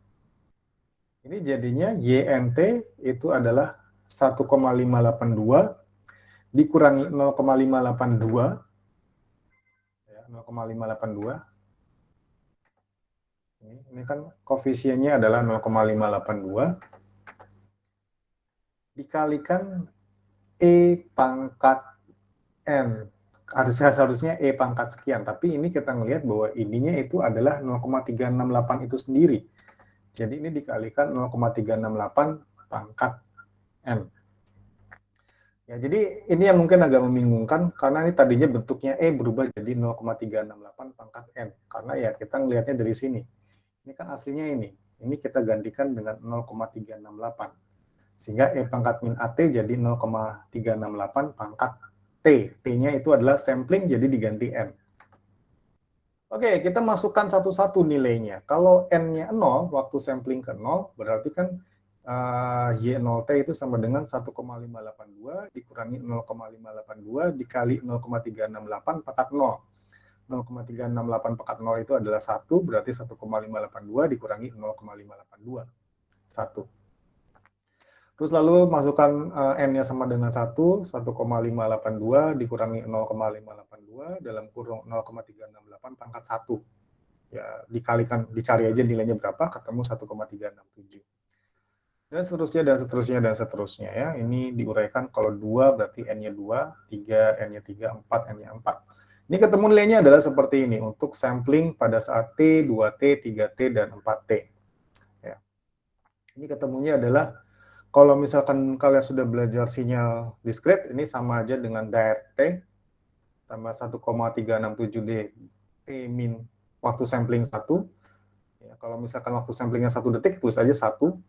Ini jadinya YNT itu adalah 1,582 dikurangi 0,582 ya, 0,582 Ini kan koefisiennya adalah 0,582 dikalikan E pangkat N. Harusnya E pangkat sekian, tapi ini kita ngelihat bahwa ininya itu adalah 0,368 itu sendiri. Jadi ini dikalikan 0,368 pangkat N. Ya, jadi ini yang mungkin agak membingungkan karena ini tadinya bentuknya E berubah jadi 0,368 pangkat N. Karena ya kita ngelihatnya dari sini. Ini kan aslinya ini. Ini kita gantikan dengan 0,368. Sehingga E pangkat min AT jadi 0,368 pangkat T. T-nya itu adalah sampling jadi diganti N. Oke, kita masukkan satu-satu nilainya. Kalau N-nya 0, waktu sampling ke 0, berarti kan Y0T itu sama dengan 1,582 dikurangi 0,582 dikali 0,368 pangkat 0. 0,368 pangkat 0 itu adalah 1, berarti 1,582 dikurangi 0,582. 1. Terus lalu masukkan N-nya sama dengan 1, 1,582 dikurangi 0,582 dalam kurung 0,368 pangkat 1. Ya, dikalikan, dicari aja nilainya berapa, ketemu 1,367. Dan seterusnya, dan seterusnya, dan seterusnya ya. Ini diuraikan kalau 2 berarti N-nya 2, 3, N-nya 3, 4, N-nya 4. Ini ketemu nilainya adalah seperti ini untuk sampling pada saat T, 2T, 3T, dan 4T. Ya. Ini ketemunya adalah kalau misalkan kalian sudah belajar sinyal discrete, ini sama aja dengan direct T tambah 1,367 D T min waktu sampling 1. Ya, kalau misalkan waktu samplingnya 1 detik, tulis aja 1.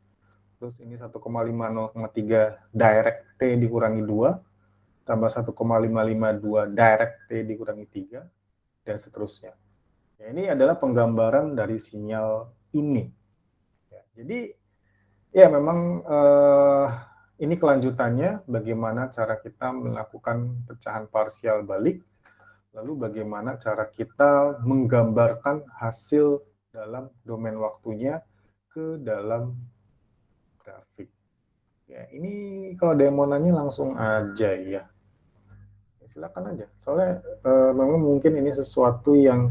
Terus ini 1,503 direct T dikurangi 2, tambah 1,552 direct T dikurangi 3, dan seterusnya. Ya, ini adalah penggambaran dari sinyal ini. Ya, jadi ya memang ini kelanjutannya bagaimana cara kita melakukan pecahan parsial balik, lalu bagaimana cara kita menggambarkan hasil dalam domain waktunya ke dalam grafik. Ya, ini kalau ada yang mau nanya langsung aja ya. Silakan aja. Soalnya memang mungkin ini sesuatu yang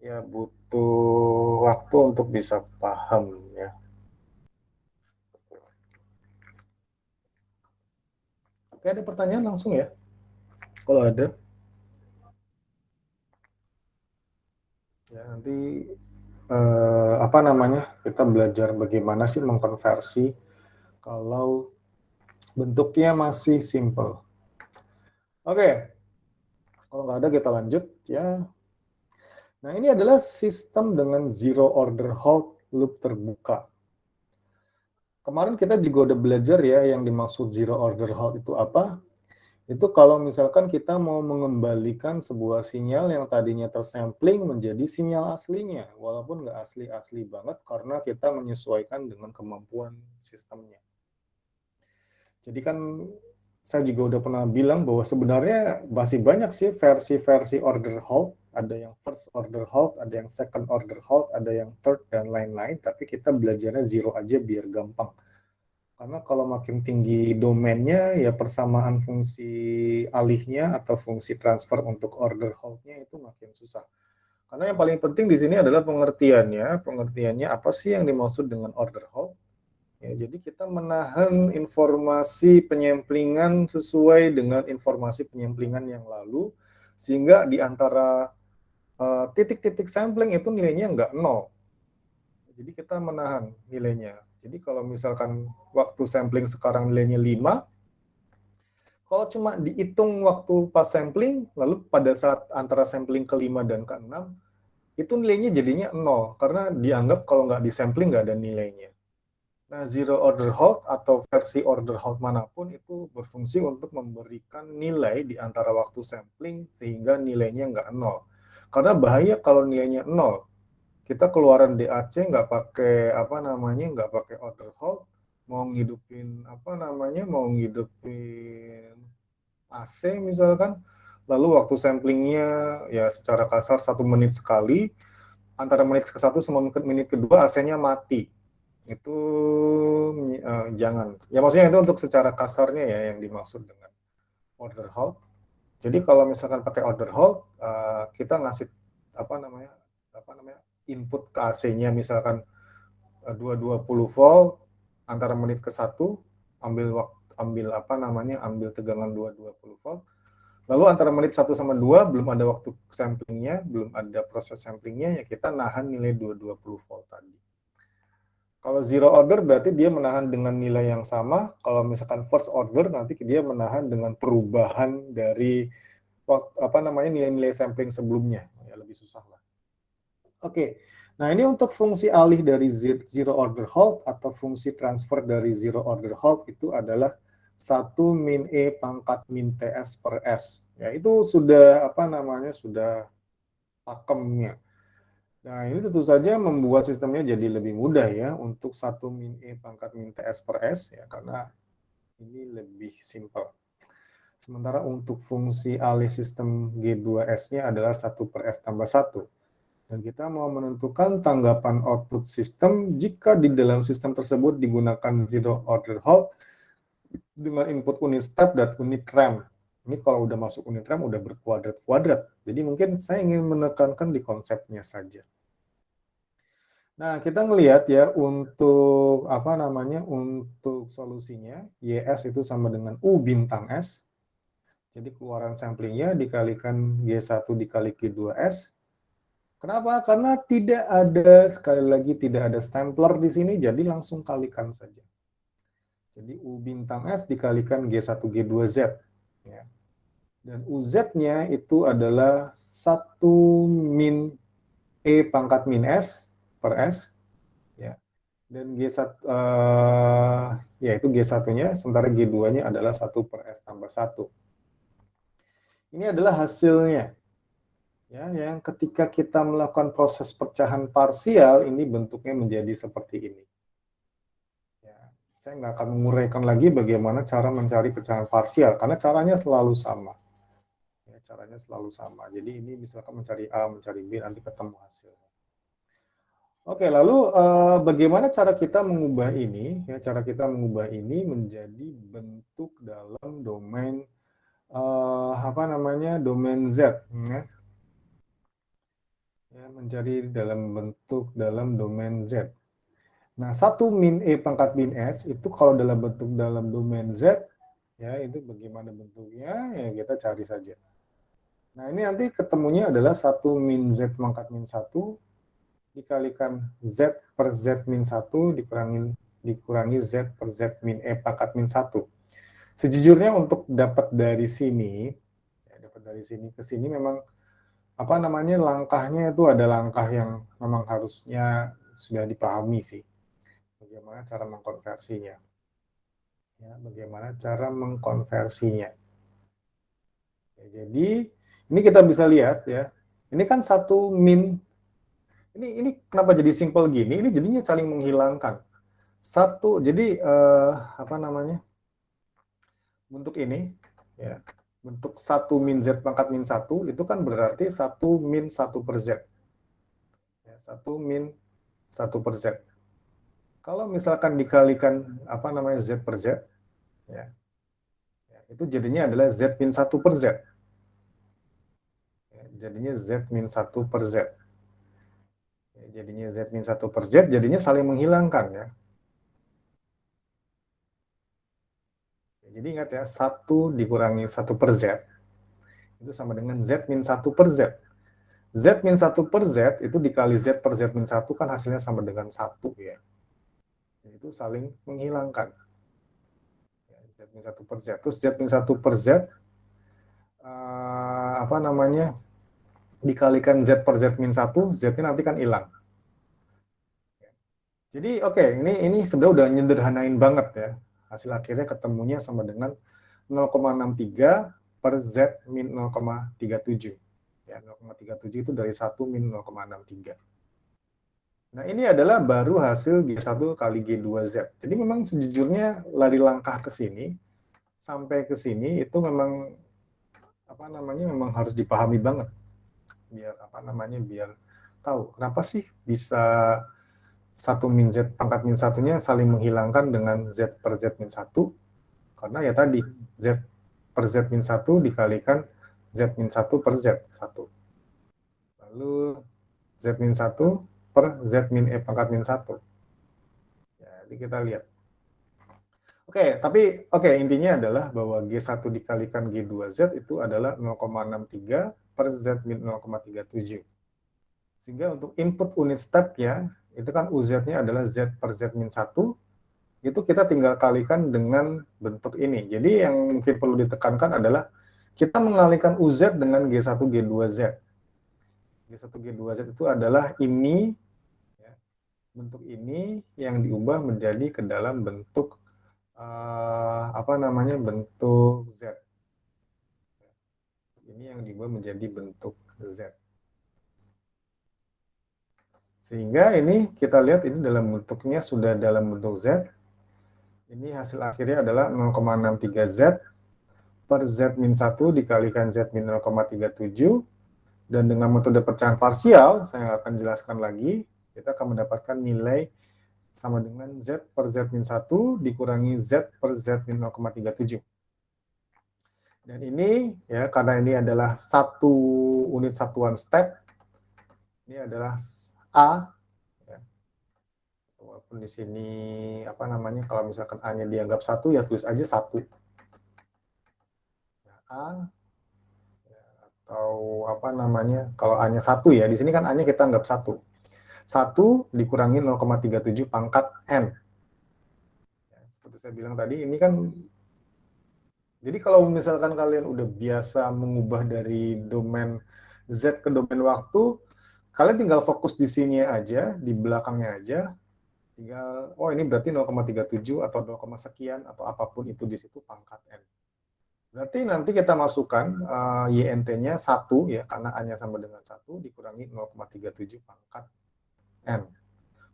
ya butuh waktu untuk bisa paham ya. Oke, ada pertanyaan langsung ya. Kalau ada. Ya, nanti apa namanya? Kita belajar bagaimana sih mengkonversi kalau bentuknya masih simple. Oke. Kalau nggak ada kita lanjut ya. Nah, ini adalah sistem dengan zero order halt loop terbuka. Kemarin kita juga udah belajar ya yang dimaksud zero order halt itu apa. Itu kalau misalkan kita mau mengembalikan sebuah sinyal yang tadinya tersampling menjadi sinyal aslinya, walaupun nggak asli-asli banget karena kita menyesuaikan dengan kemampuan sistemnya. Jadi kan saya juga udah pernah bilang bahwa sebenarnya masih banyak sih versi-versi order halt. Ada yang first order halt, ada yang second order halt, ada yang third, dan lain-lain. Tapi kita belajarnya zero aja biar gampang. Karena kalau makin tinggi domainnya, ya persamaan fungsi alihnya atau fungsi transfer untuk order halt-nya itu makin susah. Karena yang paling penting di sini adalah pengertiannya. Pengertiannya apa sih yang dimaksud dengan order halt? Ya, jadi kita menahan informasi penyamplingan sesuai dengan informasi penyamplingan yang lalu, sehingga di antara titik-titik sampling itu nilainya nggak 0. Jadi kita menahan nilainya. Jadi kalau misalkan waktu sampling sekarang nilainya 5, kalau cuma dihitung waktu pas sampling, lalu pada saat antara sampling ke-5 dan ke-6, itu nilainya jadinya 0, karena dianggap kalau nggak disampling nggak ada nilainya. Nah, zero order halt atau versi order halt manapun itu berfungsi untuk memberikan nilai di antara waktu sampling sehingga nilainya nggak 0. Karena bahaya kalau nilainya 0. Kita keluaran DAC nggak pakai nggak pakai order halt, mau ngidupin AC misalkan, lalu waktu samplingnya ya secara kasar 1 menit sekali, antara menit ke-1 sama menit kedua AC-nya mati. Itu jangan. Ya maksudnya itu untuk secara kasarnya ya yang dimaksud dengan order halt. Jadi kalau misalkan pakai order halt, kita ngasih input ke AC-nya misalkan 220 volt antara menit ke 1, ambil tegangan 220 volt. Lalu antara menit 1 sama 2 belum ada waktu samplingnya, belum ada proses samplingnya, ya kita nahan nilai 220 volt tadi. Kalau zero order berarti dia menahan dengan nilai yang sama. Kalau misalkan first order nanti dia menahan dengan perubahan dari nilai-nilai sampling sebelumnya. Ya lebih susah lah. Oke. Nah, ini untuk fungsi alih dari zero order halt atau fungsi transfer dari zero order halt itu adalah 1 min E pangkat min TS per S. Ya, itu sudah sudah pakemnya. Nah, ini tentu saja membuat sistemnya jadi lebih mudah ya untuk 1 min E pangkat min TS per S ya, karena ini lebih simpel. Sementara untuk fungsi alih sistem G2S-nya adalah 1 per S tambah 1. Dan kita mau menentukan tanggapan output sistem jika di dalam sistem tersebut digunakan zero order halt dengan input unit step dan unit ramp. Ini kalau udah masuk unit ramp udah berkuadrat-kuadrat. Jadi mungkin saya ingin menekankan di konsepnya saja. Nah, kita ngelihat ya untuk untuk solusinya YS itu sama dengan U bintang S. Jadi keluaran samplingnya dikalikan G1 dikali G2S. Kenapa? Karena sekali lagi tidak ada sampler di sini, jadi langsung kalikan saja. Jadi U bintang S dikalikan G1 G2Z. Ya. Dan UZ-nya itu adalah 1 min E pangkat min S per S, ya. Dan G1 yaitu G1-nya, sementara G2-nya adalah 1 per S tambah 1. Ini adalah hasilnya. Ya, yang ketika kita melakukan proses pecahan parsial, ini bentuknya menjadi seperti ini. Ya, saya nggak akan menguraikan lagi bagaimana cara mencari pecahan parsial, karena caranya selalu sama. Ya, caranya selalu sama. Jadi ini misalkan mencari A, mencari B, nanti ketemu hasilnya. Oke, lalu bagaimana cara kita mengubah ini? Ya, cara kita mengubah ini menjadi bentuk dalam domain domain Z, ya. Ya, menjadi dalam bentuk dalam domain Z. Nah, 1 min E pangkat min S itu kalau dalam bentuk dalam domain Z, ya itu bagaimana bentuknya? Ya kita cari saja. Nah, ini nanti ketemunya adalah 1 min Z pangkat min 1 dikalikan Z per Z min 1 dikurangi Z per Z min E pangkat min 1. Sejujurnya untuk dapat dari sini ke sini memang langkahnya itu ada langkah yang memang harusnya sudah dipahami sih. Bagaimana cara mengkonversinya. Ya, bagaimana cara mengkonversinya. Ya, jadi ini kita bisa lihat ya. Ini kan 1 min. Ini kenapa jadi simple gini? Ini jadinya saling menghilangkan. Jadi bentuk ini ya. Bentuk 1 min Z pangkat min 1 itu kan berarti 1 min 1 per Z. Ya, 1 min 1 per Z. Kalau misalkan dikalikan Z per Z, ya, itu jadinya adalah Z min 1 per Z. Ya, jadinya Z min 1 per Z. Ya, jadinya Z min 1 per Z, jadinya saling menghilangkan ya. Jadi ingat ya, 1 dikurangi 1 per Z, itu sama dengan Z min 1 per Z. Z min 1 per Z, itu dikali Z per Z min 1, kan hasilnya sama dengan 1 ya. Itu saling menghilangkan. Z min 1 per Z. Terus Z min 1 per Z, dikalikan Z per Z min 1, Z-nya nanti kan hilang. Jadi oke, ini sebenarnya udah nyederhanain banget ya. Hasil akhirnya ketemunya sama dengan 0,63 per Z min 0,37. Ya, 0,37 itu dari 1 min 0,63. Nah, ini adalah baru hasil G1 kali G2Z. Jadi memang sejujurnya lari langkah ke sini, sampai ke sini itu memang memang harus dipahami banget. Biar biar tahu kenapa sih bisa 1 min Z pangkat min 1-nya saling menghilangkan dengan Z per Z min 1. Karena ya tadi, Z per Z min 1 dikalikan Z min 1 per Z 1. Lalu Z min 1 per Z min E pangkat min 1. Ya, jadi kita lihat. Oke, intinya adalah bahwa G1 dikalikan G2Z itu adalah 0,63 per Z min 0,37. Sehingga untuk input unit step-nya, itu kan UZ-nya adalah Z per Z min 1, itu kita tinggal kalikan dengan bentuk ini. Jadi yang mungkin perlu ditekankan adalah kita mengalihkan UZ dengan G1 G2Z. G1 G2Z itu adalah ini, ya, bentuk ini yang diubah menjadi ke dalam bentuk bentuk Z. Ini yang diubah menjadi bentuk Z. Sehingga ini kita lihat ini dalam bentuknya sudah dalam bentuk Z. Ini hasil akhirnya adalah 0,63 Z per Z min 1 dikalikan Z min 0,37. Dan dengan metode pecahan parsial, saya akan jelaskan lagi, kita akan mendapatkan nilai sama dengan Z per Z min 1 dikurangi Z per Z min 0,37. Dan ini, ya, karena ini adalah satu unit satuan step, ini adalah A, ya. Walaupun di sini, kalau misalkan A-nya dianggap 1, ya tulis aja 1. Ya, A, ya, atau kalau A-nya 1 ya, di sini kan A-nya kita anggap 1. 1 dikurangi 0,37 pangkat N. Ya, seperti saya bilang tadi, ini kan, jadi kalau misalkan kalian udah biasa mengubah dari domain Z ke domain waktu, kalian tinggal fokus di sini aja, di belakangnya aja, tinggal, oh ini berarti 0,37 atau 0, sekian, atau apapun itu di situ pangkat N. Berarti nanti kita masukkan YNT-nya 1, ya, karena A-nya sama dengan 1, dikurangi 0,37 pangkat N.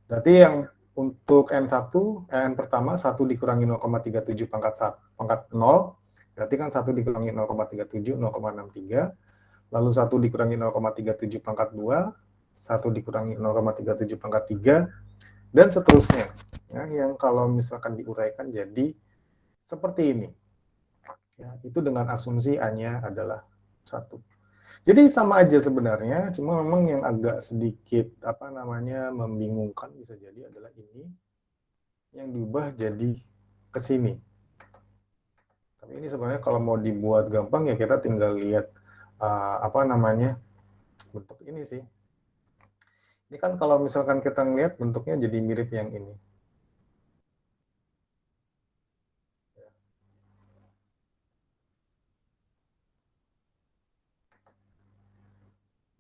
Berarti yang untuk N1, N pertama, 1 dikurangi 0,37 pangkat 0, berarti kan 1 dikurangi 0,37, 0,63, lalu 1 dikurangi 0,37 pangkat 2, 1 dikurangi 0,37 pangkat 3, dan seterusnya. Ya, yang kalau misalkan diuraikan jadi seperti ini. Ya, itu dengan asumsi A-nya adalah 1. Jadi sama aja sebenarnya, cuma memang yang agak sedikit membingungkan bisa jadi adalah ini yang diubah jadi ke sini. Tapi ini sebenarnya kalau mau dibuat gampang ya kita tinggal lihat bentuk ini sih. Ini kan kalau misalkan kita ngelihat bentuknya jadi mirip yang ini.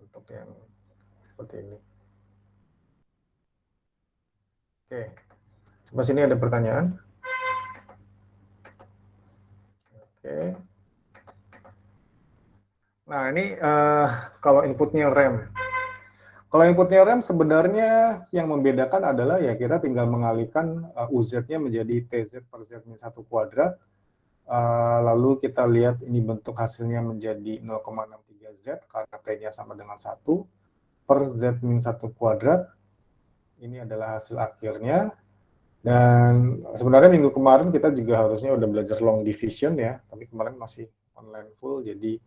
Bentuk yang seperti ini. Oke, sampai sini ada pertanyaan? Oke. Nah ini kalau inputnya RAM. Kalau inputnya RAM sebenarnya yang membedakan adalah ya kita tinggal mengalihkan UZ-nya menjadi TZ per Z min 1 kuadrat. Lalu kita lihat ini bentuk hasilnya menjadi 0,63 Z karena T-nya sama dengan 1 per Z min 1 kuadrat. Ini adalah hasil akhirnya. Dan sebenarnya minggu kemarin kita juga harusnya udah belajar long division ya, tapi kemarin masih online full, jadi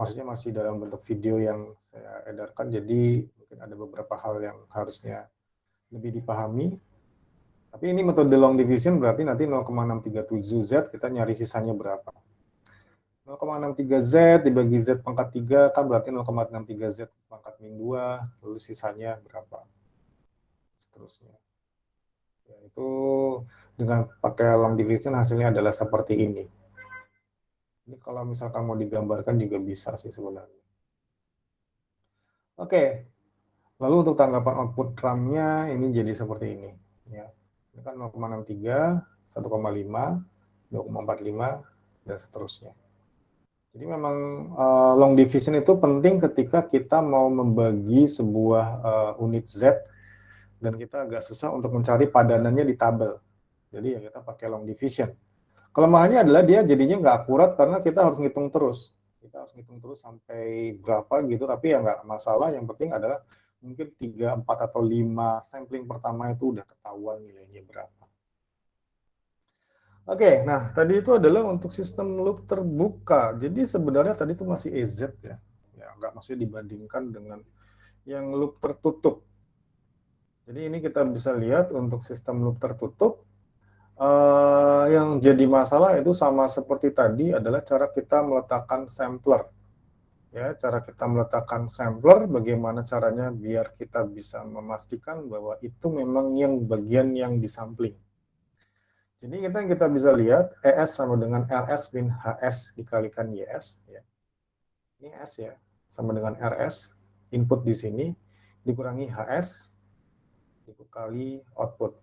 maksudnya masih dalam bentuk video yang saya edarkan, jadi mungkin ada beberapa hal yang harusnya lebih dipahami. Tapi ini metode long division berarti nanti 0,637Z kita nyari sisanya berapa. 0,63Z dibagi Z pangkat 3 kan berarti 0,63Z pangkat min 2, lalu sisanya berapa. Seterusnya. Ya, itu dengan pakai long division hasilnya adalah seperti ini. Ini kalau misalkan mau digambarkan juga bisa sih sebenarnya. Oke, lalu untuk tanggapan output RAM-nya ini jadi seperti ini. Ya. Ini kan 0,63, 1,5, 2,45, dan seterusnya. Jadi memang long division itu penting ketika kita mau membagi sebuah unit Z dan kita agak susah untuk mencari padanannya di tabel. Jadi ya kita pakai long division. Kelemahannya adalah dia jadinya nggak akurat karena kita harus ngitung terus. Kita harus ngitung terus sampai berapa gitu, tapi ya nggak masalah. Yang penting adalah mungkin 3, 4, atau 5 sampling pertama itu udah ketahuan nilainya berapa. Oke, nah tadi itu adalah untuk sistem loop terbuka. Jadi sebenarnya tadi itu masih EZ ya. Ya nggak maksudnya dibandingkan dengan yang loop tertutup. Jadi ini kita bisa lihat untuk sistem loop tertutup, yang jadi masalah itu sama seperti tadi adalah cara kita meletakkan sampler. Ya, cara kita meletakkan sampler, bagaimana caranya biar kita bisa memastikan bahwa itu memang yang bagian yang disampling. Jadi kita bisa lihat ES sama dengan RS min HS dikalikan YS. Ya. Ini S ya, sama dengan RS, input di sini, dikurangi HS, dikali output.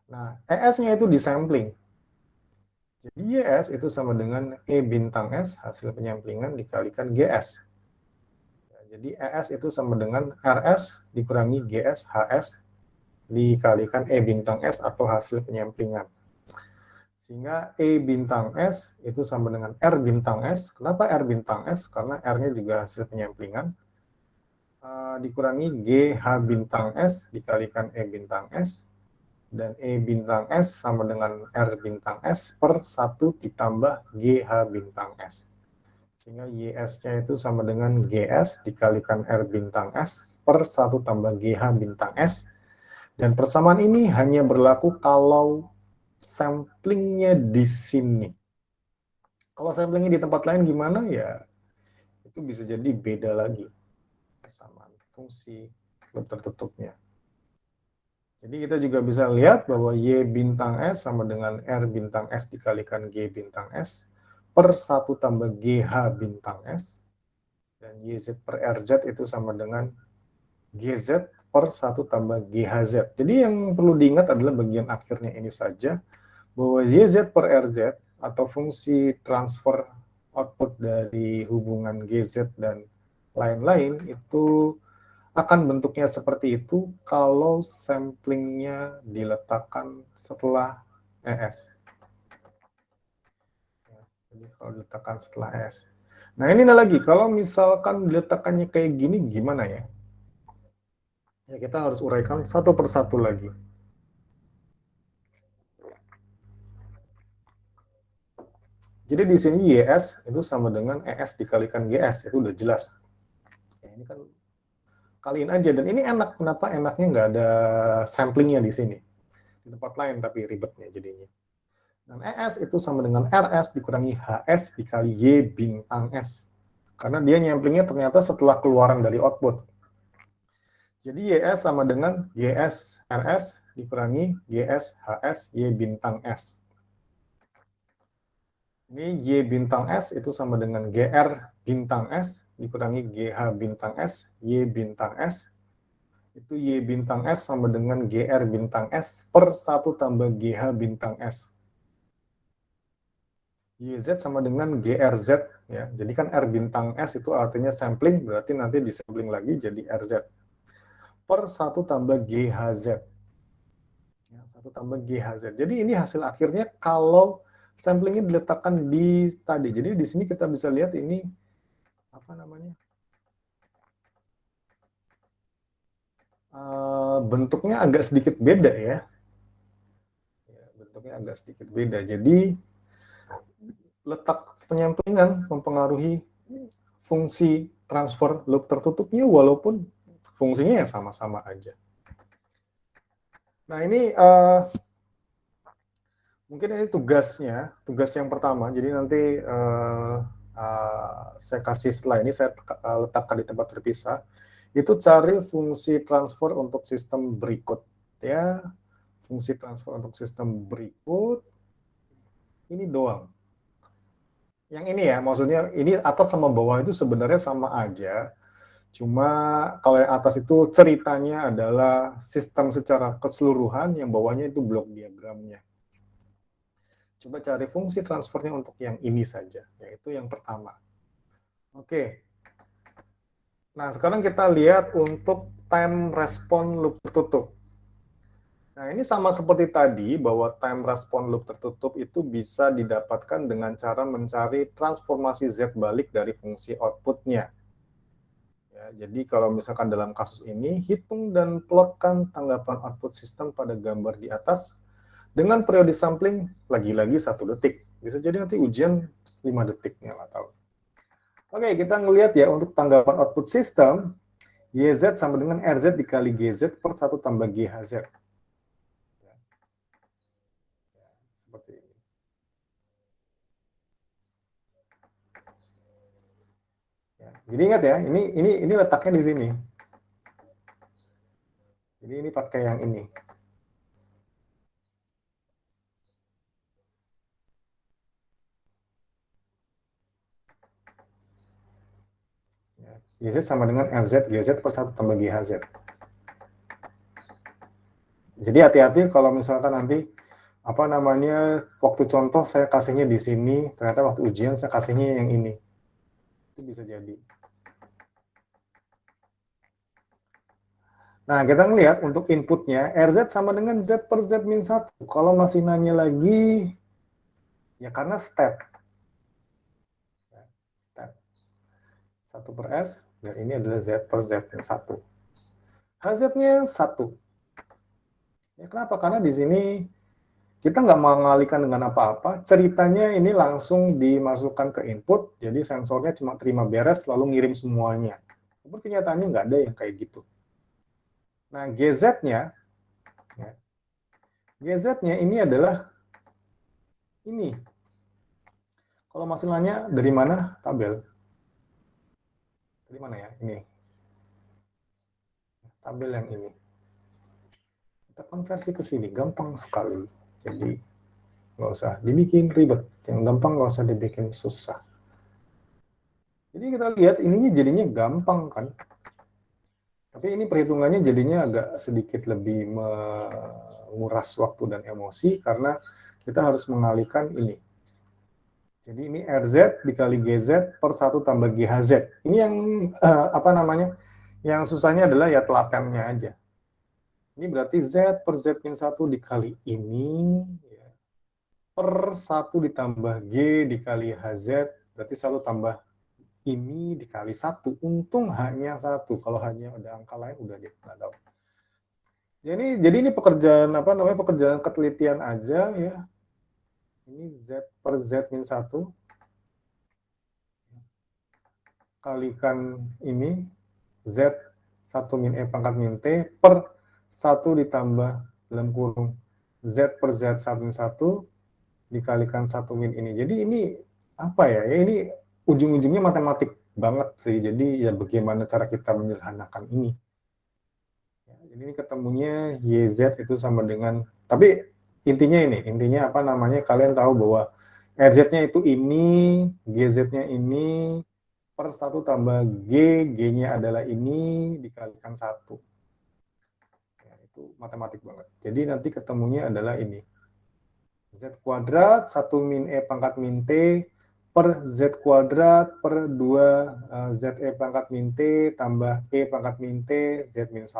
Nah, ES-nya itu disampling. Jadi YS itu sama dengan E bintang S, hasil penyamplingan dikalikan GS. Jadi ES itu sama dengan RS dikurangi GS, HS dikalikan E bintang S atau hasil penyamplingan. Sehingga E bintang S itu sama dengan R bintang S. Kenapa R bintang S? Karena R-nya juga hasil penyamplingan. Dikurangi GH bintang S dikalikan E bintang S. Dan E bintang S sama dengan R bintang S per 1 ditambah GH bintang S. Sehingga YS-nya itu sama dengan GS dikalikan R bintang S per 1 tambah GH bintang S. Dan persamaan ini hanya berlaku kalau samplingnya di sini. Kalau samplingnya di tempat lain gimana ya? Itu bisa jadi beda lagi persamaan fungsi loop tertutupnya. Jadi kita juga bisa lihat bahwa Y bintang S sama dengan R bintang S dikalikan G bintang S per 1 tambah GH bintang S. Dan YZ per RZ itu sama dengan GZ per 1 tambah GHZ. Jadi yang perlu diingat adalah bagian akhirnya ini saja, bahwa YZ per RZ atau fungsi transfer output dari hubungan GZ dan lain-lain itu akan bentuknya seperti itu kalau samplingnya diletakkan setelah ES. Jadi kalau diletakkan setelah ES. Nah ini lagi, kalau misalkan diletakkannya kayak gini gimana ya? Ya kita harus uraikan satu persatu lagi. Jadi di sini YS itu sama dengan ES dikalikan GS, itu udah jelas. Ya, ini kan kaliin aja, dan ini enak. Kenapa enaknya nggak ada samplingnya di sini? Di tempat lain tapi ribetnya jadinya. Dan ES itu sama dengan RS dikurangi HS dikali Y bintang S. Karena dia nyamplingnya ternyata setelah keluaran dari output. Jadi YS sama dengan GS RS dikurangi GS HS Y bintang S. Ini Y bintang S itu sama dengan GR bintang S dikurangi GH bintang S Y bintang S. Itu Y bintang S sama dengan GR bintang S per 1 tambah GH bintang S. YZ sama dengan GRZ. Ya. Jadi kan R bintang S itu artinya sampling, berarti nanti disampling lagi jadi RZ. Per 1 tambah GHZ. Ya, 1 tambah GHZ. Jadi ini hasil akhirnya kalau samplingnya diletakkan di tadi. Jadi di sini kita bisa lihat ini apa namanya? Bentuknya agak sedikit beda ya. Bentuknya agak sedikit beda. Jadi letak penyamplingan mempengaruhi fungsi transfer loop tertutupnya walaupun fungsinya ya sama-sama aja. Nah ini mungkin ini tugasnya, tugas yang pertama. Jadi nanti saya kasih setelah ini, saya letakkan di tempat terpisah. Itu cari fungsi transfer untuk sistem berikut. Ya, fungsi transfer untuk sistem berikut. Ini doang. Yang ini ya, maksudnya ini atas sama bawah itu sebenarnya sama aja. Cuma kalau yang atas itu ceritanya adalah sistem secara keseluruhan, yang bawahnya itu blok diagramnya. Coba cari fungsi transfernya untuk yang ini saja, yaitu yang pertama. Oke. Nah, sekarang kita lihat untuk time response loop tertutup. Nah, ini sama seperti tadi, bahwa time response loop tertutup itu bisa didapatkan dengan cara mencari transformasi Z balik dari fungsi outputnya. Ya, jadi kalau misalkan dalam kasus ini, hitung dan plotkan tanggapan output sistem pada gambar di atas dengan periode sampling lagi-lagi 1 detik. Bisa jadi nanti ujian 5 detik, nggak tahu. Oke, kita ngelihat ya untuk tanggapan output sistem, YZ sama dengan RZ dikali GZ per 1 tambah GHZ. Ya. Ya, seperti ini. Ya. Jadi ingat ya, ini letaknya di sini. Jadi ini pakai yang ini. YZ sama dengan RZ GZ per 1 tambah GHZ. Jadi hati-hati kalau misalkan nanti apa namanya waktu contoh saya kasihnya di sini, ternyata waktu ujian saya kasihnya yang ini. Itu bisa jadi. Nah, kita ngelihat untuk inputnya, RZ sama dengan Z per Z min 1. Kalau masih nanya lagi, ya karena step. Step. 1 per S, dan ini adalah Z per Z min 1. HZ-nya 1. Ya, kenapa? Karena di sini kita nggak mengalihkan dengan apa-apa. Ceritanya ini langsung dimasukkan ke input, jadi sensornya cuma terima beres, lalu ngirim semuanya. Tapi kenyataannya nggak ada yang kayak gitu. Nah, GZ-nya, ya, GZ-nya ini adalah ini. Kalau masih nanya dari mana tabel? Dari mana ya? Ini. Tabel yang ini. Kita konversi ke sini, gampang sekali. Jadi, nggak usah dibikin ribet. Yang gampang nggak usah dibikin susah. Jadi kita lihat ininya jadinya gampang kan. Tapi ini perhitungannya jadinya agak sedikit lebih menguras waktu dan emosi karena kita harus mengalihkan ini. Jadi ini RZ dikali GZ per 1 tambah GHZ. Ini yang apa namanya? Yang susahnya adalah ya telatennya aja. Ini berarti Z per Z min 1 dikali ini ya, per 1 ditambah G dikali HZ, berarti 1 tambah ini dikali 1. Untung hanya 1. Kalau hanya ada angka lain udah dia nggak tahu. Jadi ini pekerjaan apa namanya? Pekerjaan ketelitian aja ya. Ini Z per Z min 1 kalikan ini Z 1 min E pangkat min T per 1 ditambah dalam kurung Z per Z 1 min 1 dikalikan 1 min ini. Jadi ini apa ya? Ya ini ujung-ujungnya matematik banget sih. Jadi ya bagaimana cara kita menyederhanakan ini. Ya, jadi ini ketemunya YZ itu sama dengan, tapi intinya apa namanya? Kalian tahu bahwa RZ-nya itu ini, GZ-nya ini, per 1 tambah G, G-nya adalah ini, dikalikan 1. Ya, itu matematik banget. Jadi nanti ketemunya adalah ini. Z kuadrat 1 min E pangkat min T per Z kuadrat per 2 ZE pangkat min T tambah E pangkat min T Z min 1.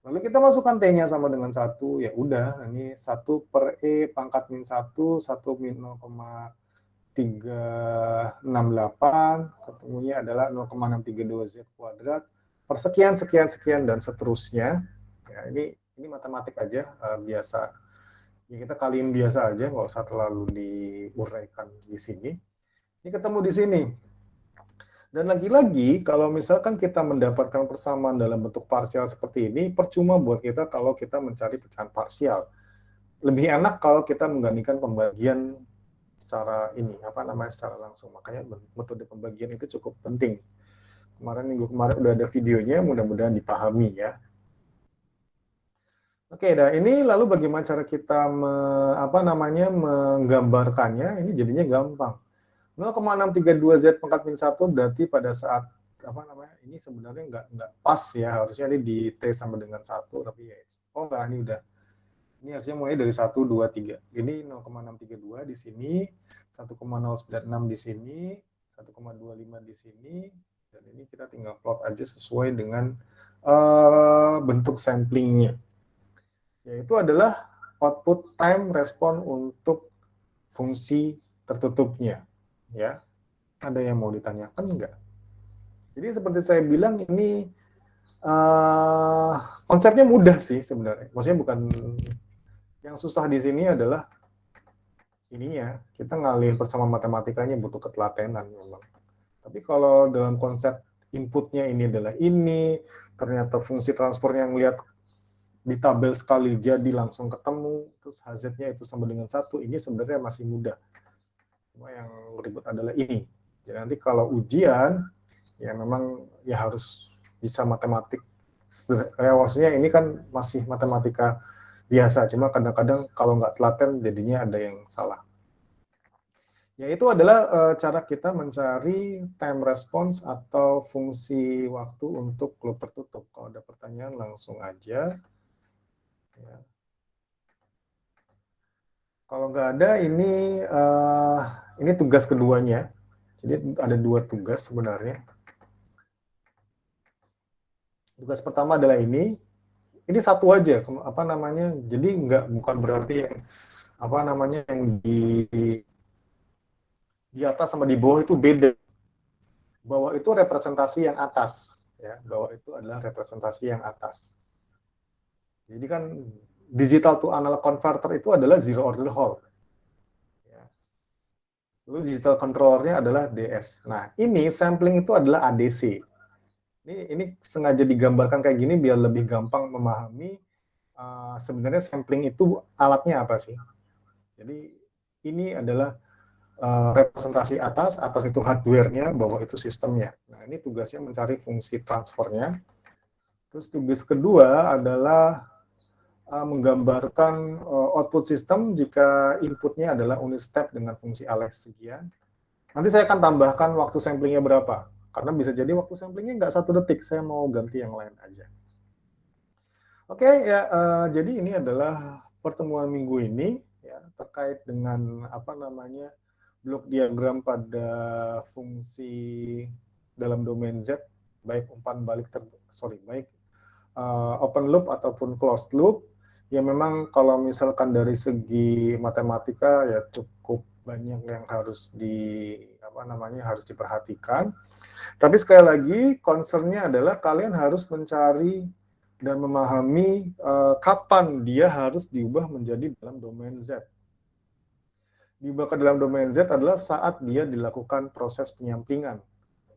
Lalu kita masukkan T-nya sama dengan 1, ya udah, ini 1 per E pangkat min 1, 1 min 0,368, ketemunya adalah 0,632 Z kuadrat per sekian, dan seterusnya. Ya, ini matematik aja, biasa. Ya, kita kaliin biasa aja, nggak usah terlalu diuraikan di sini. Ini ketemu di sini. Dan lagi-lagi, kalau misalkan kita mendapatkan persamaan dalam bentuk parsial seperti ini, percuma buat kita kalau kita mencari pecahan parsial. Lebih enak kalau kita menggantikan pembagian secara ini, apa namanya, secara langsung. Makanya metode pembagian itu cukup penting. Minggu kemarin udah ada videonya, mudah-mudahan dipahami ya. Oke, nah ini lalu bagaimana cara kita menggambarkannya? Ini jadinya gampang. 0,632 Z pangkat min 1 berarti pada saat ini sebenarnya nggak pas ya, harusnya ini di T sama dengan 1, tapi ya enggak, ini udah. Ini harusnya mulai dari 1, 2, 3. Ini 0,632 di sini, 1,096 di sini, 1,25 di sini, dan ini kita tinggal plot aja sesuai dengan bentuk samplingnya. Yaitu adalah output time respon untuk fungsi tertutupnya. Ya, ada yang mau ditanyakan enggak? Jadi seperti saya bilang ini konsepnya mudah sih sebenarnya. Maksudnya bukan, yang susah di sini adalah ininya, kita ngalih bersama matematikanya butuh ketelatenan memang. Tapi kalau dalam konsep inputnya ini adalah ini, ternyata fungsi transfernya ngelihat di tabel sekali jadi langsung ketemu, terus HZ-nya itu sama dengan 1, ini sebenarnya masih mudah. Cuma yang ribet adalah ini. Jadi nanti kalau ujian, ya memang ya harus bisa matematik. Maksudnya ini kan masih matematika biasa, cuma kadang-kadang kalau nggak telaten jadinya ada yang salah. Ya itu adalah cara kita mencari time response atau fungsi waktu untuk loop tertutup. Kalau ada pertanyaan langsung aja. Ya. Kalau nggak ada, ini tugas keduanya. Jadi ada 2 tugas sebenarnya. Tugas pertama adalah ini satu aja, apa namanya? Jadi bukan berarti yang di atas sama di bawah itu beda. Bawah itu representasi yang atas, ya. Bawah itu adalah representasi yang atas. Jadi kan digital to analog converter itu adalah zero order Hall. Ya. Lalu digital controllernya adalah DS. Nah, ini sampling itu adalah ADC. Ini sengaja digambarkan kayak gini biar lebih gampang memahami sebenarnya sampling itu alatnya apa sih. Jadi ini adalah representasi atas itu hardware-nya, bawah itu sistemnya. Nah, ini tugasnya mencari fungsi transfernya. Terus tugas kedua adalah menggambarkan output sistem jika inputnya adalah unit step dengan fungsi aleph sekian. Nanti saya akan tambahkan waktu samplingnya berapa. Karena bisa jadi waktu samplingnya nggak 1 detik, saya mau ganti yang lain aja. Oke, ya, jadi ini adalah pertemuan minggu ini ya, terkait dengan blok diagram pada fungsi dalam domain Z, baik umpan balik baik open loop ataupun closed loop. Ya memang kalau misalkan dari segi matematika ya cukup banyak yang harus harus diperhatikan. Tapi sekali lagi concern-nya adalah kalian harus mencari dan memahami kapan dia harus diubah menjadi dalam domain Z. Diubah ke dalam domain Z adalah saat dia dilakukan proses penyamplingan.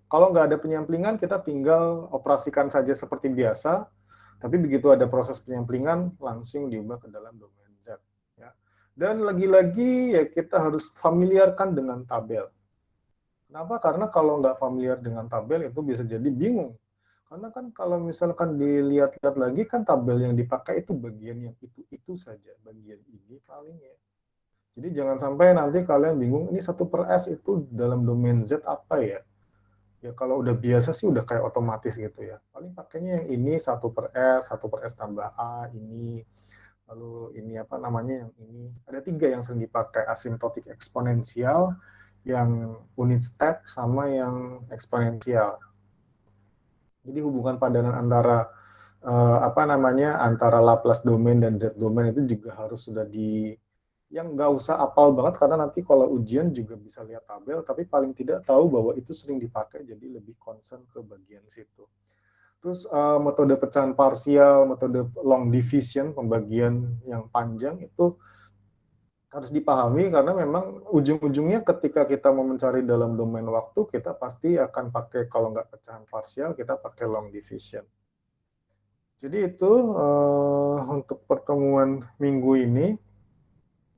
Kalau nggak ada penyamplingan, kita tinggal operasikan saja seperti biasa, tapi begitu ada proses penyamplingan, langsung diubah ke dalam domain Z. Ya. Dan lagi-lagi ya kita harus familiarkan dengan tabel. Kenapa? Karena kalau nggak familiar dengan tabel itu bisa jadi bingung. Karena kan kalau misalkan dilihat-lihat lagi kan tabel yang dipakai itu bagian yang itu saja, bagian ini paling ya. Jadi jangan sampai nanti kalian bingung, ini 1/S itu dalam domain Z apa ya? Ya kalau udah biasa sih udah kayak otomatis gitu ya. Paling pakainya yang ini 1/S tambah A, ini. Lalu ini yang ini. Ada 3 yang sering dipakai, asymptotic eksponensial, yang unit step, sama yang eksponensial. Jadi hubungan padanan antara antara Laplace domain dan Z domain itu juga harus sudah yang nggak usah apal banget karena nanti kalau ujian juga bisa lihat tabel, tapi paling tidak tahu bahwa itu sering dipakai, jadi lebih concern ke bagian situ. Terus metode pecahan parsial, metode long division, pembagian yang panjang itu harus dipahami karena memang ujung-ujungnya ketika kita mau mencari dalam domain waktu, kita pasti akan pakai, kalau nggak pecahan parsial, kita pakai long division. Jadi itu untuk pertemuan minggu ini.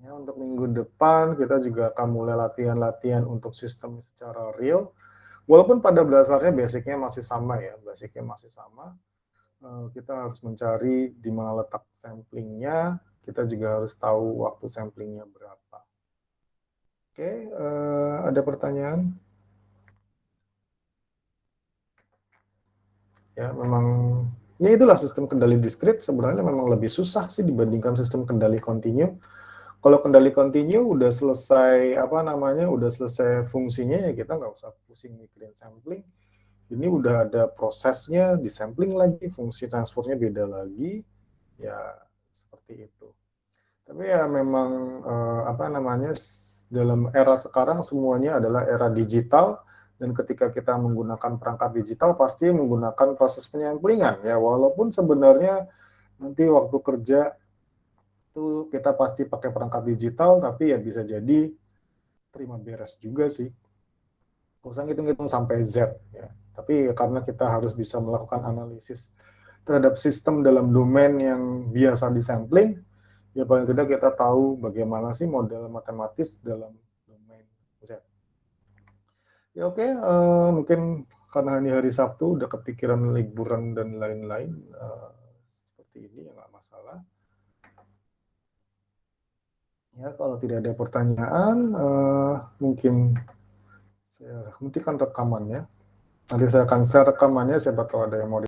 Ya, untuk minggu depan kita juga akan mulai latihan-latihan untuk sistem secara real. Walaupun pada dasarnya basicnya masih sama ya, kita harus mencari di mana letak samplingnya, kita juga harus tahu waktu samplingnya berapa. Oke, ada pertanyaan? Ya, memang ya itulah sistem kendali diskrit sebenarnya memang lebih susah sih dibandingkan sistem kendali kontinu. Kalau kendali kontinu udah selesai udah selesai fungsinya ya kita nggak usah pusing mikirin sampling. Ini udah ada prosesnya, disampling lagi, fungsi transfernya beda lagi, ya seperti itu. Tapi ya memang dalam era sekarang semuanya adalah era digital, dan ketika kita menggunakan perangkat digital pasti menggunakan proses penyamplingan ya, walaupun sebenarnya nanti waktu kerja itu kita pasti pakai perangkat digital, tapi ya bisa jadi terima beres juga sih. Gak usah ngitung-ngitung sampai Z ya. Tapi karena kita harus bisa melakukan analisis terhadap sistem dalam domain yang biasa disampling, ya paling tidak kita tahu bagaimana sih model matematis dalam domain Z. Ya oke, mungkin karena ini hari Sabtu udah kepikiran liburan dan lain-lain, seperti ini ya nggak masalah. Ya kalau tidak ada pertanyaan, mungkin saya hentikan rekamannya. Nanti saya akan share rekamannya, siapa tahu ada yang mau